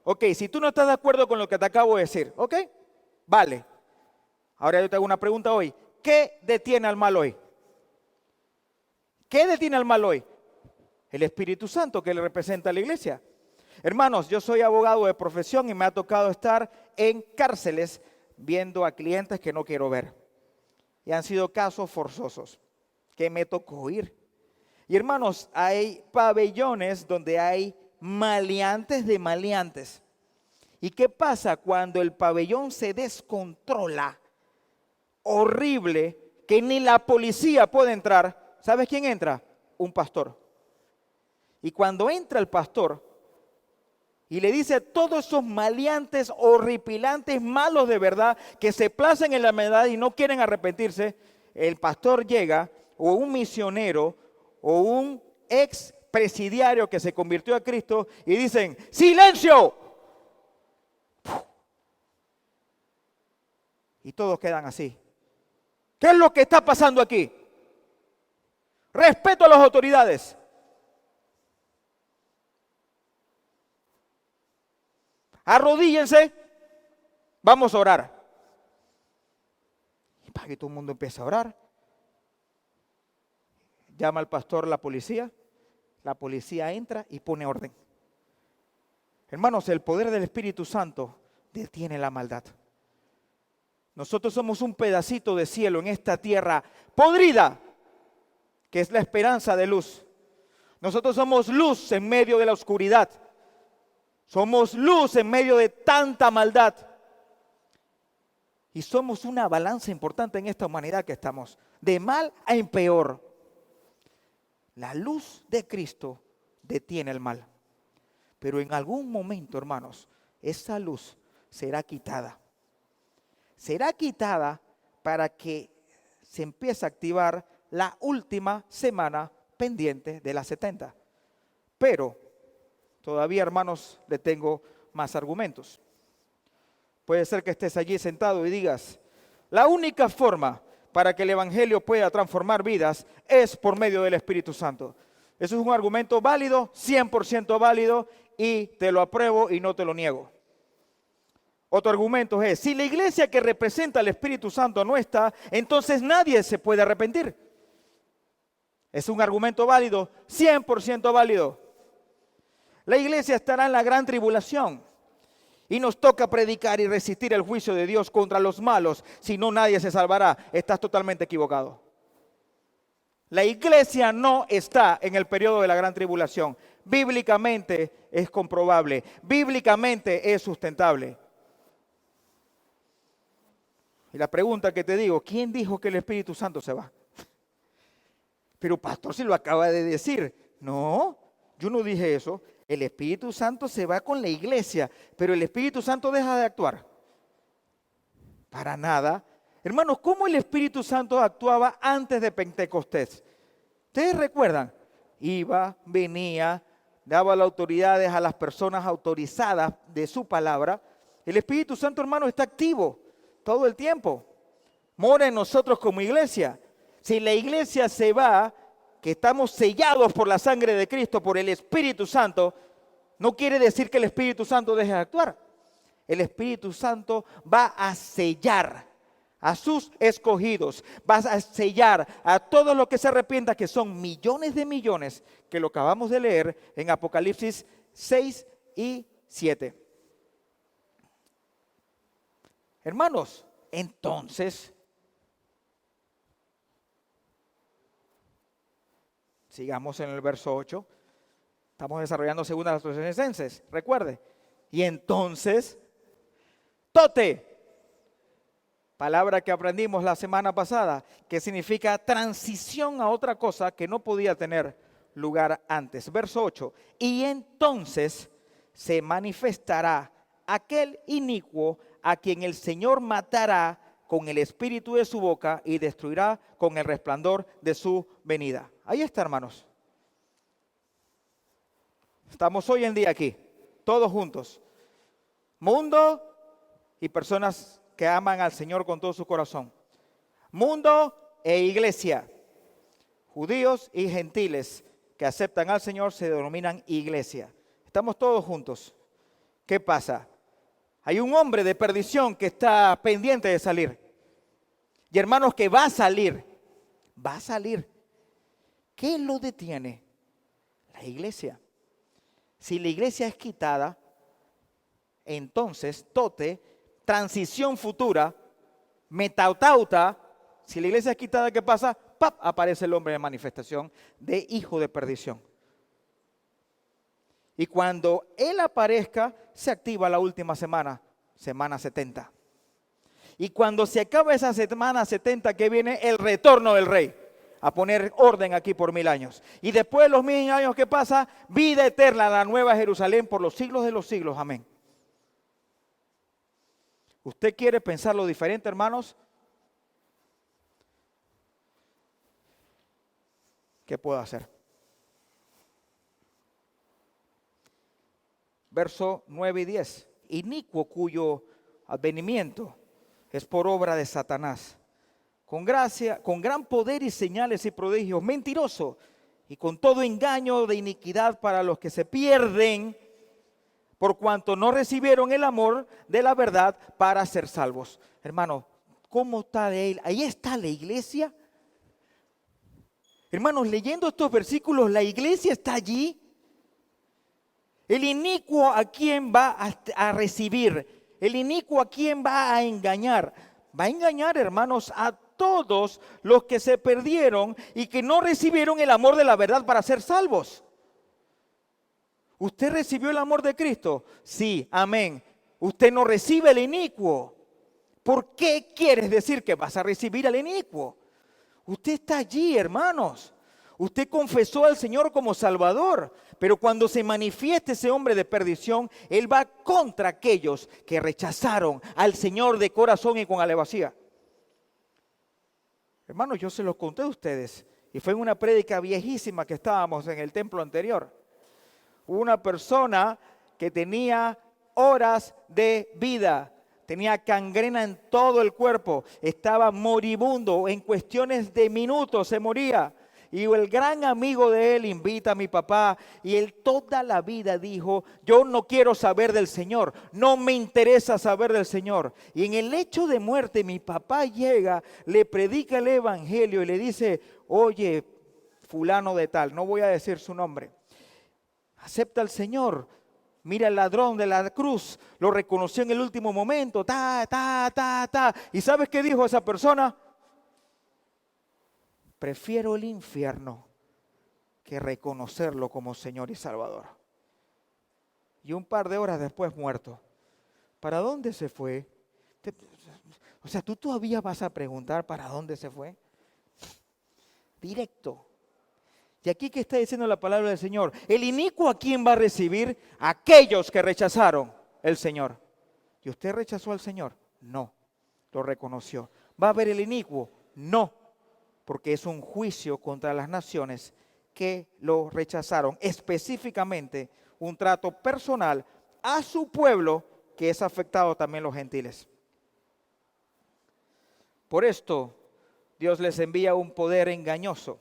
Ok, si tú no estás de acuerdo con lo que te acabo de decir, ok, vale. Ahora yo te hago una pregunta hoy. ¿Qué detiene al mal hoy? ¿Qué detiene al mal hoy? El Espíritu Santo que le representa a la iglesia. Hermanos, yo soy abogado de profesión y me ha tocado estar en cárceles viendo a clientes que no quiero ver. Y han sido casos forzosos que me tocó ir. Y hermanos, hay pabellones donde hay maleantes de maleantes. ¿Y qué pasa cuando el pabellón se descontrola? Horrible, que ni la policía puede entrar. ¿Sabes quién entra? Un pastor. Y cuando entra el pastor y le dice a todos esos maleantes, horripilantes, malos de verdad, que se placen en la maldad y no quieren arrepentirse, el pastor llega, o un misionero, o un ex presidiario que se convirtió a Cristo, y dicen, ¡silencio! Y todos quedan así. ¿Qué es lo que está pasando aquí? Respeto a las autoridades. Arrodíllense, vamos a orar. Y para que todo el mundo empiece a orar, llama al pastor la policía entra y pone orden. Hermanos, el poder del Espíritu Santo detiene la maldad. Nosotros somos un pedacito de cielo en esta tierra podrida, que es la esperanza de luz. Nosotros somos luz en medio de la oscuridad. Somos luz en medio de tanta maldad. Y somos una balanza importante en esta humanidad que estamos, de mal a en peor. La luz de Cristo detiene el mal. Pero en algún momento, hermanos, esa luz será quitada. Será quitada para que se empiece a activar la última semana pendiente de las 70. Pero todavía, hermanos, le tengo más argumentos. Puede ser que estés allí sentado y digas, la única forma para que el Evangelio pueda transformar vidas es por medio del Espíritu Santo. Eso es un argumento válido, 100% válido, y te lo apruebo y no te lo niego. Otro argumento es, si la iglesia que representa al Espíritu Santo no está, entonces nadie se puede arrepentir. Es un argumento válido, 100% válido. La iglesia estará en la gran tribulación y nos toca predicar y resistir el juicio de Dios contra los malos, si no nadie se salvará. Estás totalmente equivocado. La iglesia no está en el periodo de la gran tribulación. Bíblicamente es comprobable, bíblicamente es sustentable. Y la pregunta que te digo, ¿quién dijo que el Espíritu Santo se va? Pero pastor, si lo acaba de decir. No, yo no dije eso. El Espíritu Santo se va con la iglesia, pero el Espíritu Santo deja de actuar. Para nada. Hermanos, ¿cómo el Espíritu Santo actuaba antes de Pentecostés? ¿Ustedes recuerdan? Iba, venía, daba las autoridades a las personas autorizadas de su palabra. El Espíritu Santo, hermano, está activo todo el tiempo. Mora en nosotros como iglesia. Si la iglesia se va, que estamos sellados por la sangre de Cristo, por el Espíritu Santo, no quiere decir que el Espíritu Santo deje de actuar. El Espíritu Santo va a sellar a sus escogidos, va a sellar a todos los que se arrepientan, que son millones de millones, que lo acabamos de leer en Apocalipsis 6 y 7. Hermanos, entonces, sigamos en el verso 8. Estamos desarrollando segunda de las Tesalonicenses, recuerde. Y entonces, tote, palabra que aprendimos la semana pasada, que significa transición a otra cosa que no podía tener lugar antes. Verso 8. Y entonces se manifestará aquel inicuo a quien el Señor matará con el espíritu de su boca y destruirá con el resplandor de su venida. Ahí está, hermanos. Estamos hoy en día aquí, todos juntos. Mundo y personas que aman al Señor con todo su corazón. Mundo e iglesia. Judíos y gentiles que aceptan al Señor se denominan iglesia. Estamos todos juntos. ¿Qué pasa? Hay un hombre de perdición que está pendiente de salir. Y hermanos, que va a salir. Va a salir. ¿Qué lo detiene? La iglesia. Si la iglesia es quitada, entonces, tote, transición futura, metautauta, si la iglesia es quitada, ¿qué pasa? ¡Pap! Aparece el hombre de manifestación de hijo de perdición. Y cuando él aparezca, se activa la última semana, semana 70. Y cuando se acaba esa semana 70, que viene el retorno del rey, a poner orden aquí por 1000 años. Y después de los 1000 años, ¿qué pasa? Vida eterna, la nueva Jerusalén por los siglos de los siglos. Amén. ¿Usted quiere pensarlo diferente, hermanos? ¿Qué puedo hacer? Verso 9 y 10. Inicuo cuyo advenimiento es por obra de Satanás, con gracia, con gran poder y señales y prodigios, mentiroso y con todo engaño de iniquidad para los que se pierden, por cuanto no recibieron el amor de la verdad para ser salvos. Hermano, ¿cómo está de él? Ahí está la iglesia. Hermanos, leyendo estos versículos, la iglesia está allí. El inicuo, ¿a quién va a recibir? El inicuo, ¿a quién va a engañar? Va a engañar, hermanos, a todos los que se perdieron y que no recibieron el amor de la verdad para ser salvos. ¿Usted recibió el amor de Cristo? Sí, amén. Usted no recibe el inicuo. ¿Por qué quieres decir que vas a recibir al inicuo? Usted está allí, hermanos. Usted confesó al Señor como Salvador, pero cuando se manifieste ese hombre de perdición, Él va contra aquellos que rechazaron al Señor de corazón y con alevosía. Hermanos, yo se los conté a ustedes y fue en una prédica viejísima que estábamos en el templo anterior. Una persona que tenía horas de vida, tenía gangrena en todo el cuerpo, estaba moribundo, en cuestiones de minutos se moría. Y el gran amigo de él invita a mi papá y él toda la vida dijo, yo no quiero saber del Señor, no me interesa saber del Señor. Y en el lecho de muerte mi papá llega, le predica el evangelio y le dice, oye, fulano de tal, no voy a decir su nombre, acepta al Señor. Mira el ladrón de la cruz, lo reconoció en el último momento, ¿Y sabes qué dijo esa persona? prefiero el infierno que reconocerlo como Señor y Salvador. Y un par de horas después muerto. ¿Para dónde se fue? O sea, ¿tú todavía vas a preguntar para dónde se fue? Directo. Y aquí que está diciendo la palabra del Señor, el inicuo ¿a quién va a recibir? A aquellos que rechazaron el Señor. ¿Y usted rechazó al Señor? No, lo reconoció. ¿Va a haber el inicuo? No, porque es un juicio contra las naciones que lo rechazaron. Específicamente un trato personal a su pueblo que es afectado también los gentiles. Por esto Dios les envía un poder engañoso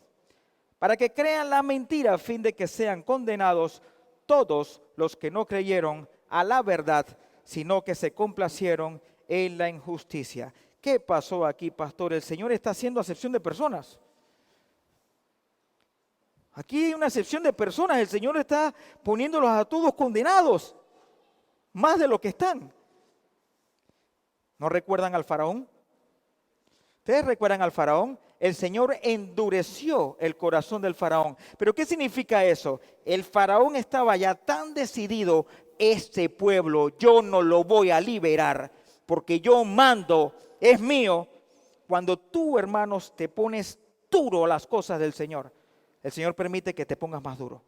para que crean la mentira a fin de que sean condenados todos los que no creyeron a la verdad, sino que se complacieron en la injusticia. ¿Qué pasó aquí, pastor? El Señor está haciendo acepción de personas. Aquí hay una acepción de personas. El Señor está poniéndolos a todos condenados, más de lo que están. ¿No recuerdan al faraón? ¿Ustedes recuerdan al faraón? El Señor endureció el corazón del faraón. ¿Pero qué significa eso? El faraón estaba ya tan decidido, este pueblo yo no lo voy a liberar, porque yo mando, es mío. Cuando tú, hermanos, te pones duro a las cosas del Señor, el Señor permite que te pongas más duro.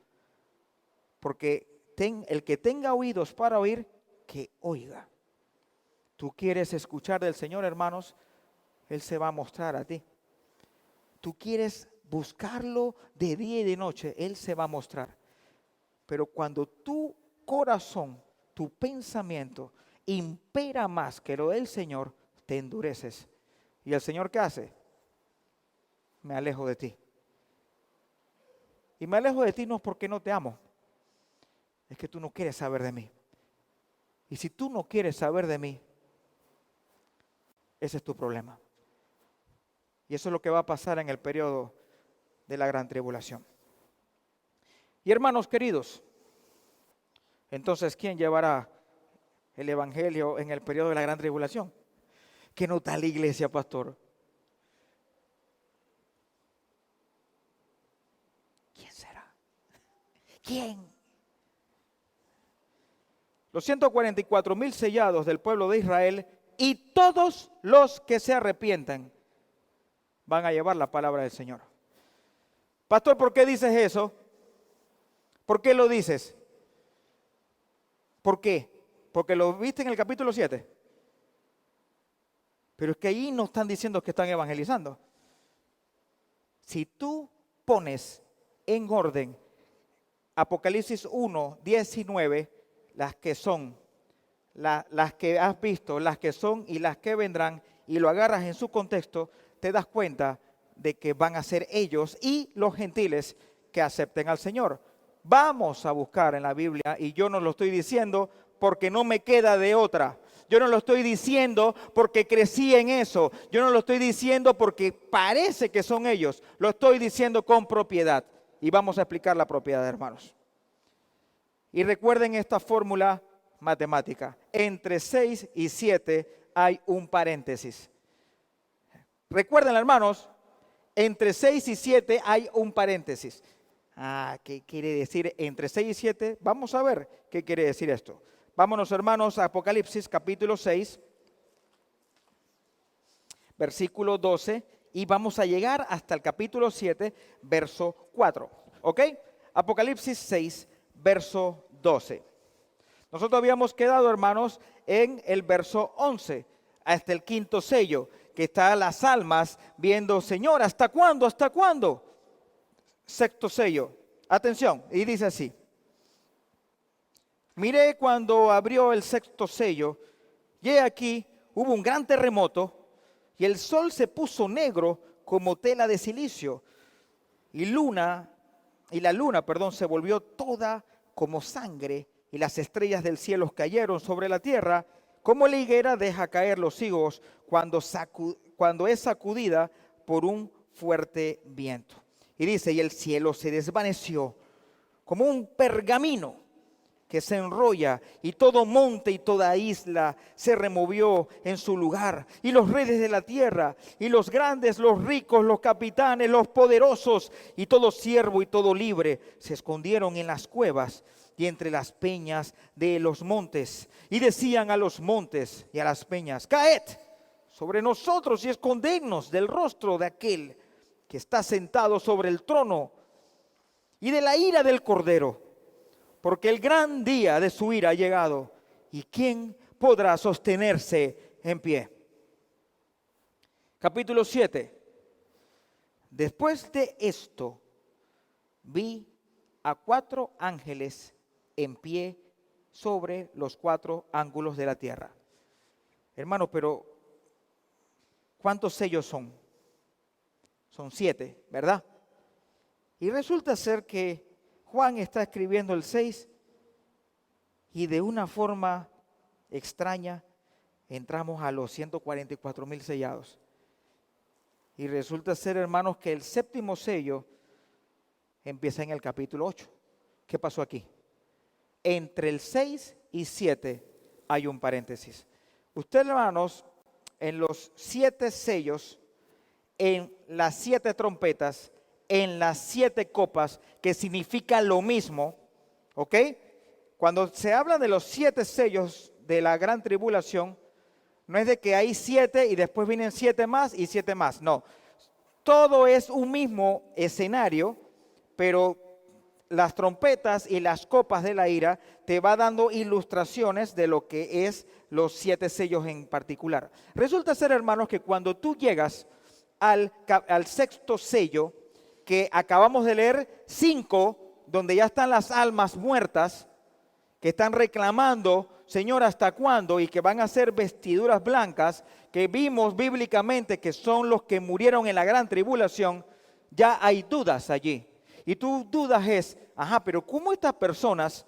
Porque el que tenga oídos para oír, que oiga. Tú quieres escuchar del Señor, hermanos, Él se va a mostrar a ti. Tú quieres buscarlo de día y de noche, Él se va a mostrar. Pero cuando tu corazón, tu pensamiento impera más que lo del Señor, te endureces. ¿Y el Señor qué hace? Me alejo de ti. Y me alejo de ti no es porque no te amo, es que tú no quieres saber de mí. Y si tú no quieres saber de mí, ese es tu problema. Y eso es lo que va a pasar en el periodo de la gran tribulación. Y hermanos queridos, entonces, ¿quién llevará el evangelio en el periodo de la gran tribulación? ¿Qué no está la iglesia, pastor? ¿Quién será? ¿Quién? Los 144,000 sellados del pueblo de Israel y todos los que se arrepientan van a llevar la palabra del Señor. Pastor, ¿por qué dices eso? ¿Por qué lo dices? ¿Por qué? Porque lo viste en el capítulo 7. Pero es que ahí no están diciendo que están evangelizando. Si tú pones en orden Apocalipsis 1, 19, las que son, las que has visto, las que son y las que vendrán, y lo agarras en su contexto, te das cuenta de que van a ser ellos y los gentiles que acepten al Señor. Vamos a buscar en la Biblia, y yo no lo estoy diciendo porque no me queda de otra. Yo no lo estoy diciendo porque crecí en eso. Yo no lo estoy diciendo porque parece que son ellos. Lo estoy diciendo con propiedad. Y vamos a explicar la propiedad, hermanos. Y recuerden esta fórmula matemática. Entre 6 y 7 hay un paréntesis. Recuerden, hermanos, entre 6 y 7 hay un paréntesis. ¿Qué quiere decir entre 6 y 7? Vamos a ver qué quiere decir esto. Vámonos, hermanos, a Apocalipsis capítulo 6, versículo 12, y vamos a llegar hasta el capítulo 7, verso 4. ¿Ok? Apocalipsis 6, verso 12. Nosotros habíamos quedado, hermanos, en el verso 11, hasta el quinto sello, que está las almas viendo, Señor, ¿hasta cuándo? ¿Hasta cuándo? Sexto sello. Atención, y dice así. Miré cuando abrió el sexto sello, y he aquí hubo un gran terremoto, y el sol se puso negro como tela de silicio, y la luna, se volvió toda como sangre, y las estrellas del cielo cayeron sobre la tierra, como la higuera deja caer los higos cuando es sacudida por un fuerte viento. Y dice, y el cielo se desvaneció como un pergamino, que se enrolla, y todo monte y toda isla se removió en su lugar, y los reyes de la tierra, y los grandes, los ricos, los capitanes, los poderosos, y todo siervo y todo libre, se escondieron en las cuevas y entre las peñas de los montes, y decían a los montes y a las peñas: caed sobre nosotros y escondednos del rostro de aquel que está sentado sobre el trono y de la ira del Cordero, porque el gran día de su ira ha llegado, y ¿quién podrá sostenerse en pie? Capítulo 7. Después de esto, vi a 4 ángeles en pie sobre los 4 ángulos de la tierra. Hermano, pero ¿cuántos sellos son? Son 7, ¿verdad? Y resulta ser que Juan está escribiendo el 6 y de una forma extraña entramos a los 144,000 sellados. Y resulta ser, hermanos, que el 7º sello empieza en el capítulo 8. ¿Qué pasó aquí? Entre el 6 y 7 hay un paréntesis. Ustedes, hermanos, en los 7 sellos, en las 7 trompetas, en las 7 copas, que significa lo mismo, ¿ok? Cuando se habla de los 7 sellos de la gran tribulación, no es de que hay 7 y después vienen 7 más y 7 más, no. Todo es un mismo escenario, pero las trompetas y las copas de la ira te va dando ilustraciones de lo que es los 7 sellos en particular. Resulta ser, hermanos, que cuando tú llegas al 6º sello, que acabamos de leer 5, donde ya están las almas muertas, que están reclamando: Señor, ¿hasta cuándo? Y que van a ser vestiduras blancas, que vimos bíblicamente que son los que murieron en la gran tribulación. Ya hay dudas allí. Y tu dudas es: pero ¿cómo estas personas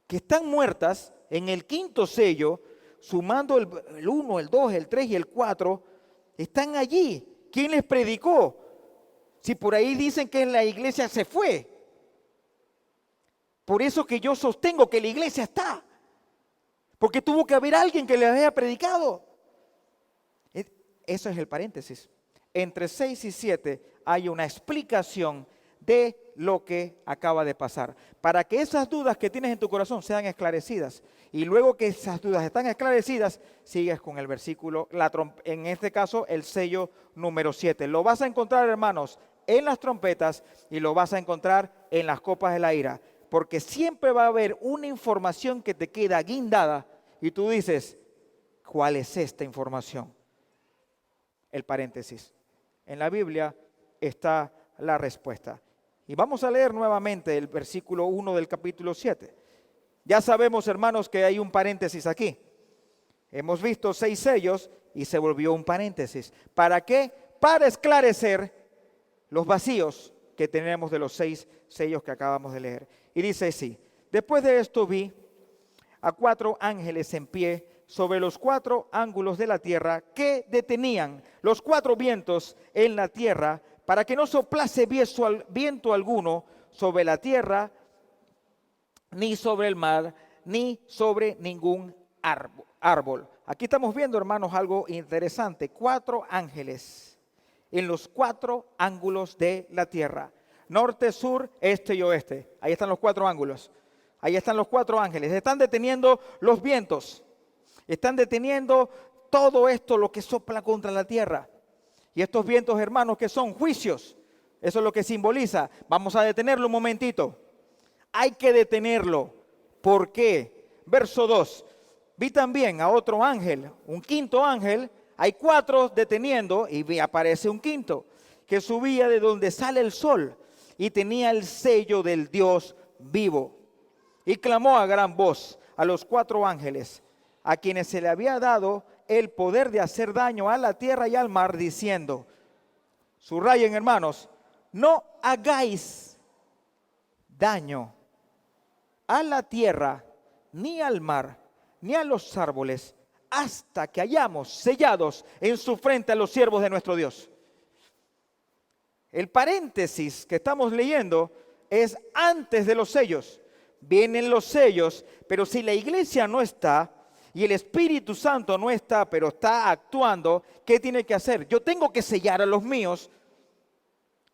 que están muertas en el 5º sello, sumando el 1, el 2, el 3 y el 4, están allí? ¿Quién les predicó? Si por ahí dicen que la iglesia se fue. Por eso que yo sostengo que la iglesia está. Porque tuvo que haber alguien que les haya predicado. Eso es el paréntesis. Entre 6 y 7 hay una explicación de lo que acaba de pasar, para que esas dudas que tienes en tu corazón sean esclarecidas. Y luego que esas dudas están esclarecidas, sigues con el versículo, en este caso el sello número 7. Lo vas a encontrar, hermanos, en las trompetas, y lo vas a encontrar en las copas de la ira, porque siempre va a haber una información que te queda guindada y tú dices: ¿cuál es esta información? El paréntesis. En la Biblia está la respuesta. Y vamos a leer nuevamente el versículo 1 del capítulo 7. Ya sabemos, hermanos, que hay un paréntesis aquí. Hemos visto 6 sellos y se volvió un paréntesis. ¿Para qué? Para esclarecer los vacíos que tenemos de los 6 sellos que acabamos de leer. Y dice así: después de esto vi a 4 ángeles en pie sobre los 4 ángulos de la tierra, que detenían los 4 vientos en la tierra, para que no soplase viento alguno sobre la tierra, ni sobre el mar, ni sobre ningún árbol. Aquí estamos viendo, hermanos, algo interesante. 4 ángeles en los 4 ángulos de la tierra. Norte, sur, este y oeste. Ahí están los 4 ángulos. Ahí están los 4 ángeles. Están deteniendo los vientos. Están deteniendo todo esto, lo que sopla contra la tierra. Y estos vientos, hermanos, que son juicios. Eso es lo que simboliza. Vamos a detenerlo un momentito. Hay que detenerlo. ¿Por qué? Verso 2. Vi también a otro ángel, un 5º ángel. Hay 4 deteniendo y aparece un 5º, que subía de donde sale el sol y tenía el sello del Dios vivo. Y clamó a gran voz a los 4 ángeles, a quienes se le había dado el poder de hacer daño a la tierra y al mar, diciendo, subrayen, hermanos, no hagáis daño a la tierra, ni al mar, ni a los árboles, hasta que hayamos sellados en su frente a los siervos de nuestro Dios. El paréntesis que estamos leyendo es antes de los sellos, vienen los sellos, pero si la iglesia no está y el Espíritu Santo no está, pero está actuando, ¿qué tiene que hacer? Yo tengo que sellar a los míos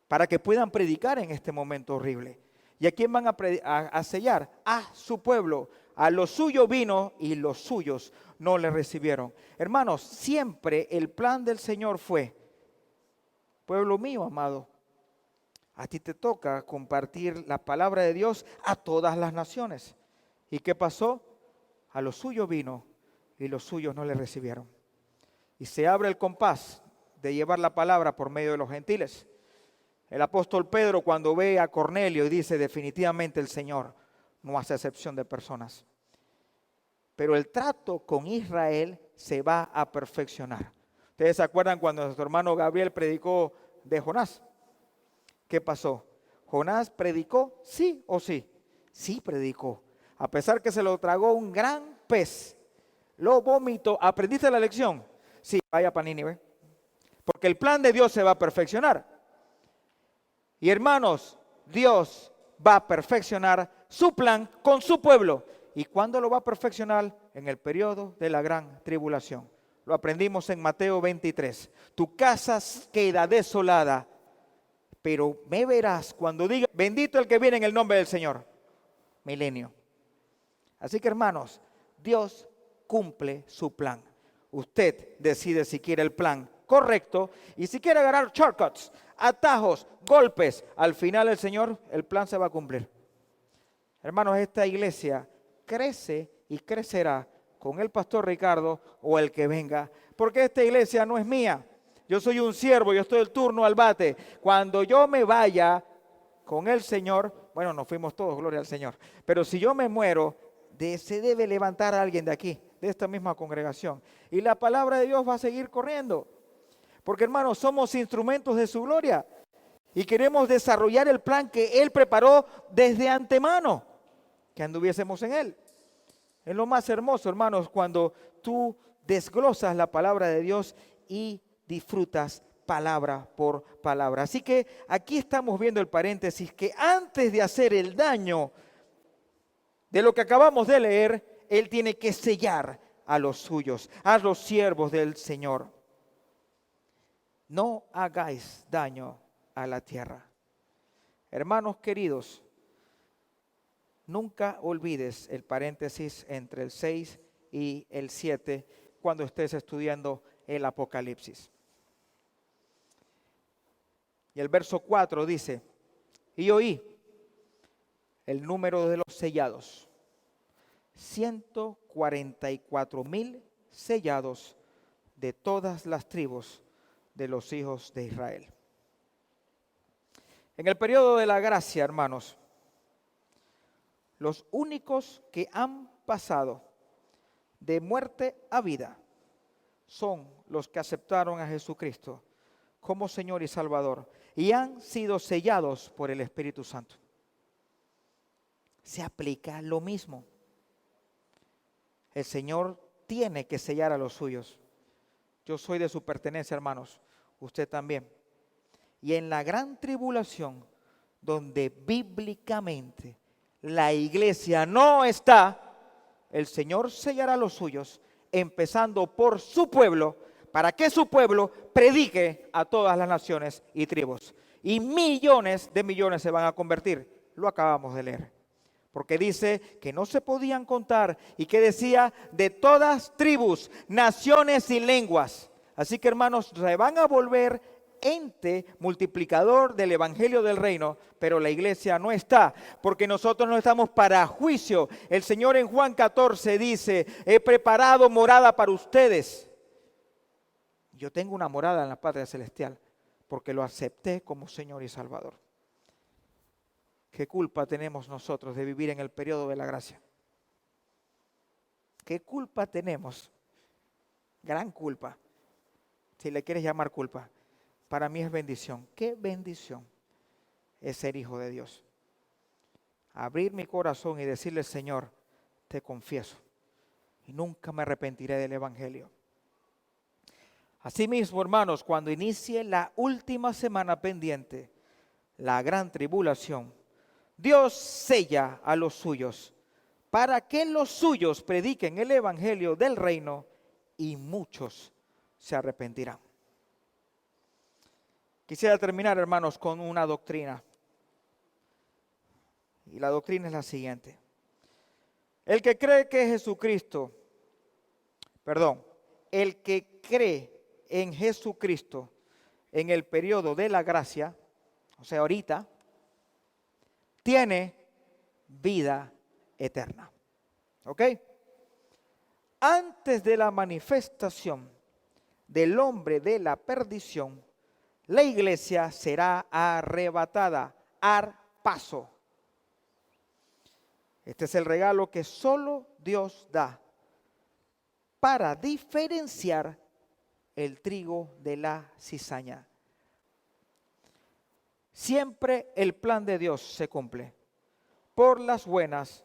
para que puedan predicar en este momento horrible. ¿Y a quién van a sellar? A su pueblo. A lo suyo vino y los suyos no le recibieron. Hermanos, siempre el plan del Señor fue, pueblo mío amado, a ti te toca compartir la palabra de Dios a todas las naciones. ¿Y qué pasó? A lo suyo vino y los suyos no le recibieron. Y se abre el compás de llevar la palabra por medio de los gentiles. El apóstol Pedro, cuando ve a Cornelio, y dice, definitivamente el Señor no hace excepción de personas. Pero el trato con Israel se va a perfeccionar. ¿Ustedes se acuerdan cuando nuestro hermano Gabriel predicó de Jonás? ¿Qué pasó? ¿Jonás predicó? ¿Sí o sí? Sí predicó. A pesar que se lo tragó un gran pez, lo vomitó. ¿Aprendiste la lección? Sí, vaya para Nínive. Porque el plan de Dios se va a perfeccionar. Y hermanos, Dios va a perfeccionar su plan con su pueblo. ¿Y cuándo lo va a perfeccionar? En el periodo de la gran tribulación. Lo aprendimos en Mateo 23. Tu casa queda desolada, pero me verás cuando diga, bendito el que viene en el nombre del Señor. Milenio. Así que hermanos, Dios cumple su plan. Usted decide si quiere el plan correcto y si quiere agarrar shortcuts, atajos, golpes. Al final el plan se va a cumplir. Hermanos, esta iglesia crece y crecerá con el pastor Ricardo o el que venga, porque esta iglesia no es mía. Yo soy un siervo, yo estoy el turno al bate. Cuando yo me vaya con el Señor, bueno, nos fuimos todos, gloria al Señor, pero si yo me muero, se debe levantar a alguien de aquí, de esta misma congregación, y la palabra de Dios va a seguir corriendo, porque hermanos, somos instrumentos de su gloria y queremos desarrollar el plan que Él preparó desde antemano, que anduviésemos en Él. Es lo más hermoso, hermanos, cuando tú desglosas la palabra de Dios y disfrutas palabra por palabra. Así que aquí estamos viendo el paréntesis que antes de hacer el daño de lo que acabamos de leer, Él tiene que sellar a los suyos, a los siervos del Señor. No hagáis daño a la tierra. Hermanos queridos, nunca olvides el paréntesis entre el 6 y el 7 cuando estés estudiando el Apocalipsis. Y el verso 4 dice, y oí el número de los sellados, 144,000 sellados de todas las tribus de los hijos de Israel. En el periodo de la gracia, hermanos, los únicos que han pasado de muerte a vida son los que aceptaron a Jesucristo como Señor y Salvador y han sido sellados por el Espíritu Santo. Se aplica lo mismo. El Señor tiene que sellar a los suyos. Yo soy de su pertenencia, hermanos. Usted también. Y en la gran tribulación, donde bíblicamente la iglesia no está, el Señor sellará a los suyos, empezando por su pueblo, para que su pueblo predique a todas las naciones y tribus. Y millones de millones se van a convertir. Lo acabamos de leer. Porque dice que no se podían contar y que decía de todas tribus, naciones y lenguas. Así que hermanos, se van a volver ente multiplicador del evangelio del reino, pero la iglesia no está, porque nosotros no estamos para juicio. El Señor en Juan 14 dice, he preparado morada para ustedes. Yo tengo una morada en la patria celestial, porque lo acepté como Señor y Salvador. ¿Qué culpa tenemos nosotros de vivir en el periodo de la gracia? ¿Qué culpa tenemos? Gran culpa, si le quieres llamar culpa. Para mí es bendición. ¿Qué bendición es ser hijo de Dios? Abrir mi corazón y decirle, Señor, te confieso y nunca me arrepentiré del evangelio. Asimismo, hermanos, cuando inicie la última semana pendiente, la gran tribulación, Dios sella a los suyos para que los suyos prediquen el evangelio del reino y muchos se arrepentirán. Quisiera terminar, hermanos, con una doctrina. Y la doctrina es la siguiente. El que cree en Jesucristo en el periodo de la gracia, o sea, ahorita, tiene vida eterna. ¿Ok? Antes de la manifestación del hombre de la perdición, la iglesia será arrebatada, paso. Este es el regalo que solo Dios da para diferenciar el trigo de la cizaña. Siempre el plan de Dios se cumple, por las buenas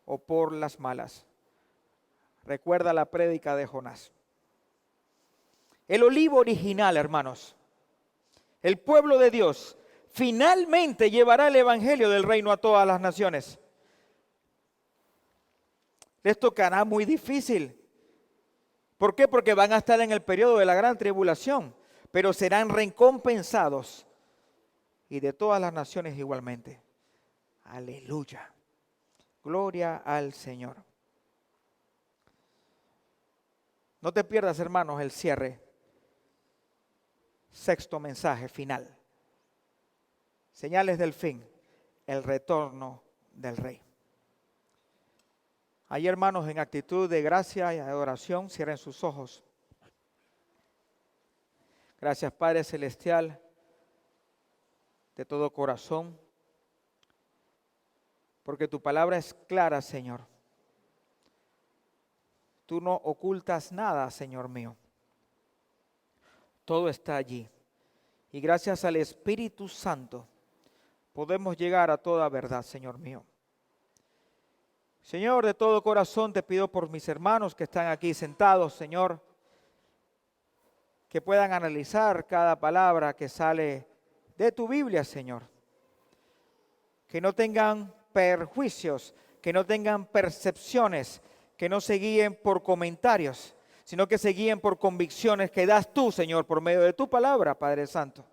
o por las malas. Recuerda la prédica de Jonás. El olivo original, hermanos, el pueblo de Dios, finalmente llevará el evangelio del reino a todas las naciones. Les tocará muy difícil. ¿Por qué? Porque van a estar en el periodo de la gran tribulación, pero serán recompensados. Y de todas las naciones igualmente. Aleluya. Gloria al Señor. No te pierdas, hermanos, el cierre. Sexto mensaje final. Señales del fin. El retorno del Rey. Ahí, hermanos, en actitud de gracia y adoración, cierren sus ojos. Gracias, Padre Celestial, de todo corazón, porque tu palabra es clara, Señor. Tú no ocultas nada, Señor mío. Todo está allí. Y gracias al Espíritu Santo podemos llegar a toda verdad, Señor mío. Señor, de todo corazón te pido por mis hermanos que están aquí sentados, Señor, que puedan analizar cada palabra que sale de tu Biblia, Señor. Que no tengan perjuicios, que no tengan percepciones, que no se guíen por comentarios, sino que se guíen por convicciones que das tú, Señor, por medio de tu palabra, Padre Santo.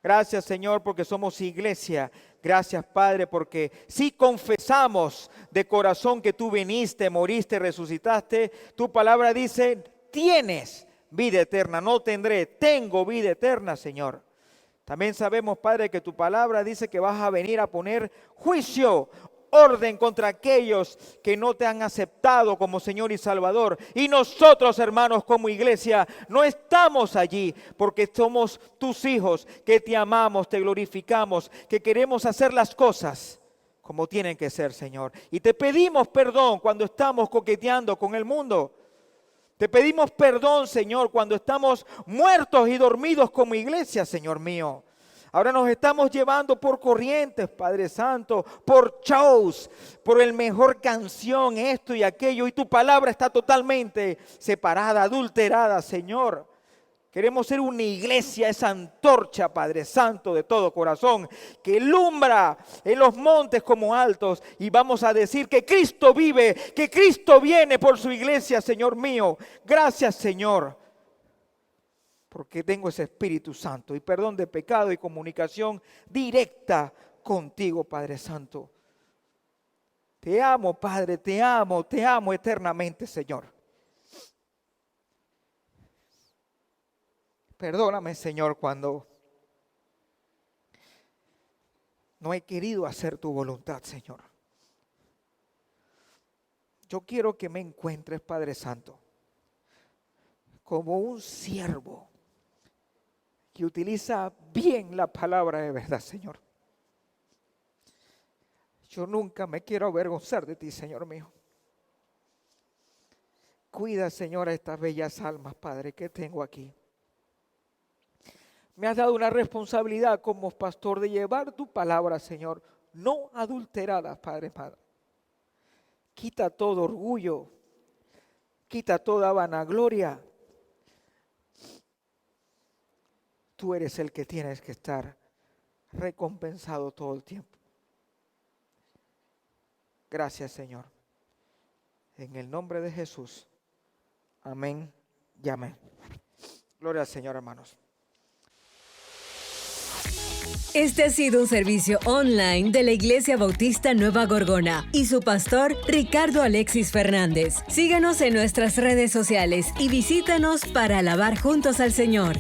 Gracias, Señor, porque somos iglesia. Gracias, Padre, porque si confesamos de corazón que tú viniste, moriste, resucitaste, tu palabra dice, tienes vida eterna, no tendré, tengo vida eterna, Señor. También sabemos, Padre, que tu palabra dice que vas a venir a poner juicio, orden contra aquellos que no te han aceptado como Señor y Salvador. Y nosotros, hermanos, como iglesia, no estamos allí porque somos tus hijos, que te amamos, te glorificamos, que queremos hacer las cosas como tienen que ser, Señor. Y te pedimos perdón cuando estamos coqueteando con el mundo. Te pedimos perdón, Señor, cuando estamos muertos y dormidos como iglesia, Señor mío. Ahora nos estamos llevando por corrientes, Padre Santo, por shows, por el mejor canción, esto y aquello. Y tu palabra está totalmente separada, adulterada, Señor. Queremos ser una iglesia, esa antorcha, Padre Santo, de todo corazón, que alumbra en los montes como altos. Y vamos a decir que Cristo vive, que Cristo viene por su iglesia, Señor mío. Gracias, Señor, porque tengo ese Espíritu Santo y perdón de pecado y comunicación directa contigo, Padre Santo. Te amo, Padre, te amo eternamente, Señor. Perdóname, Señor, cuando no he querido hacer tu voluntad, Señor. Yo quiero que me encuentres, Padre Santo, como un siervo que utiliza bien la palabra de verdad, Señor. Yo nunca me quiero avergonzar de ti, Señor mío. Cuida, Señor, a estas bellas almas, Padre, que tengo aquí. Me has dado una responsabilidad como pastor de llevar tu palabra, Señor, no adulterada, Padre. Quita todo orgullo, quita toda vanagloria. Tú eres el que tienes que estar recompensado todo el tiempo. Gracias, Señor. En el nombre de Jesús. Amén y amén. Gloria al Señor, hermanos. Este ha sido un servicio online de la Iglesia Bautista Nueva Gorgona y su pastor Ricardo Alexis Fernández. Síganos en nuestras redes sociales y visítanos para alabar juntos al Señor.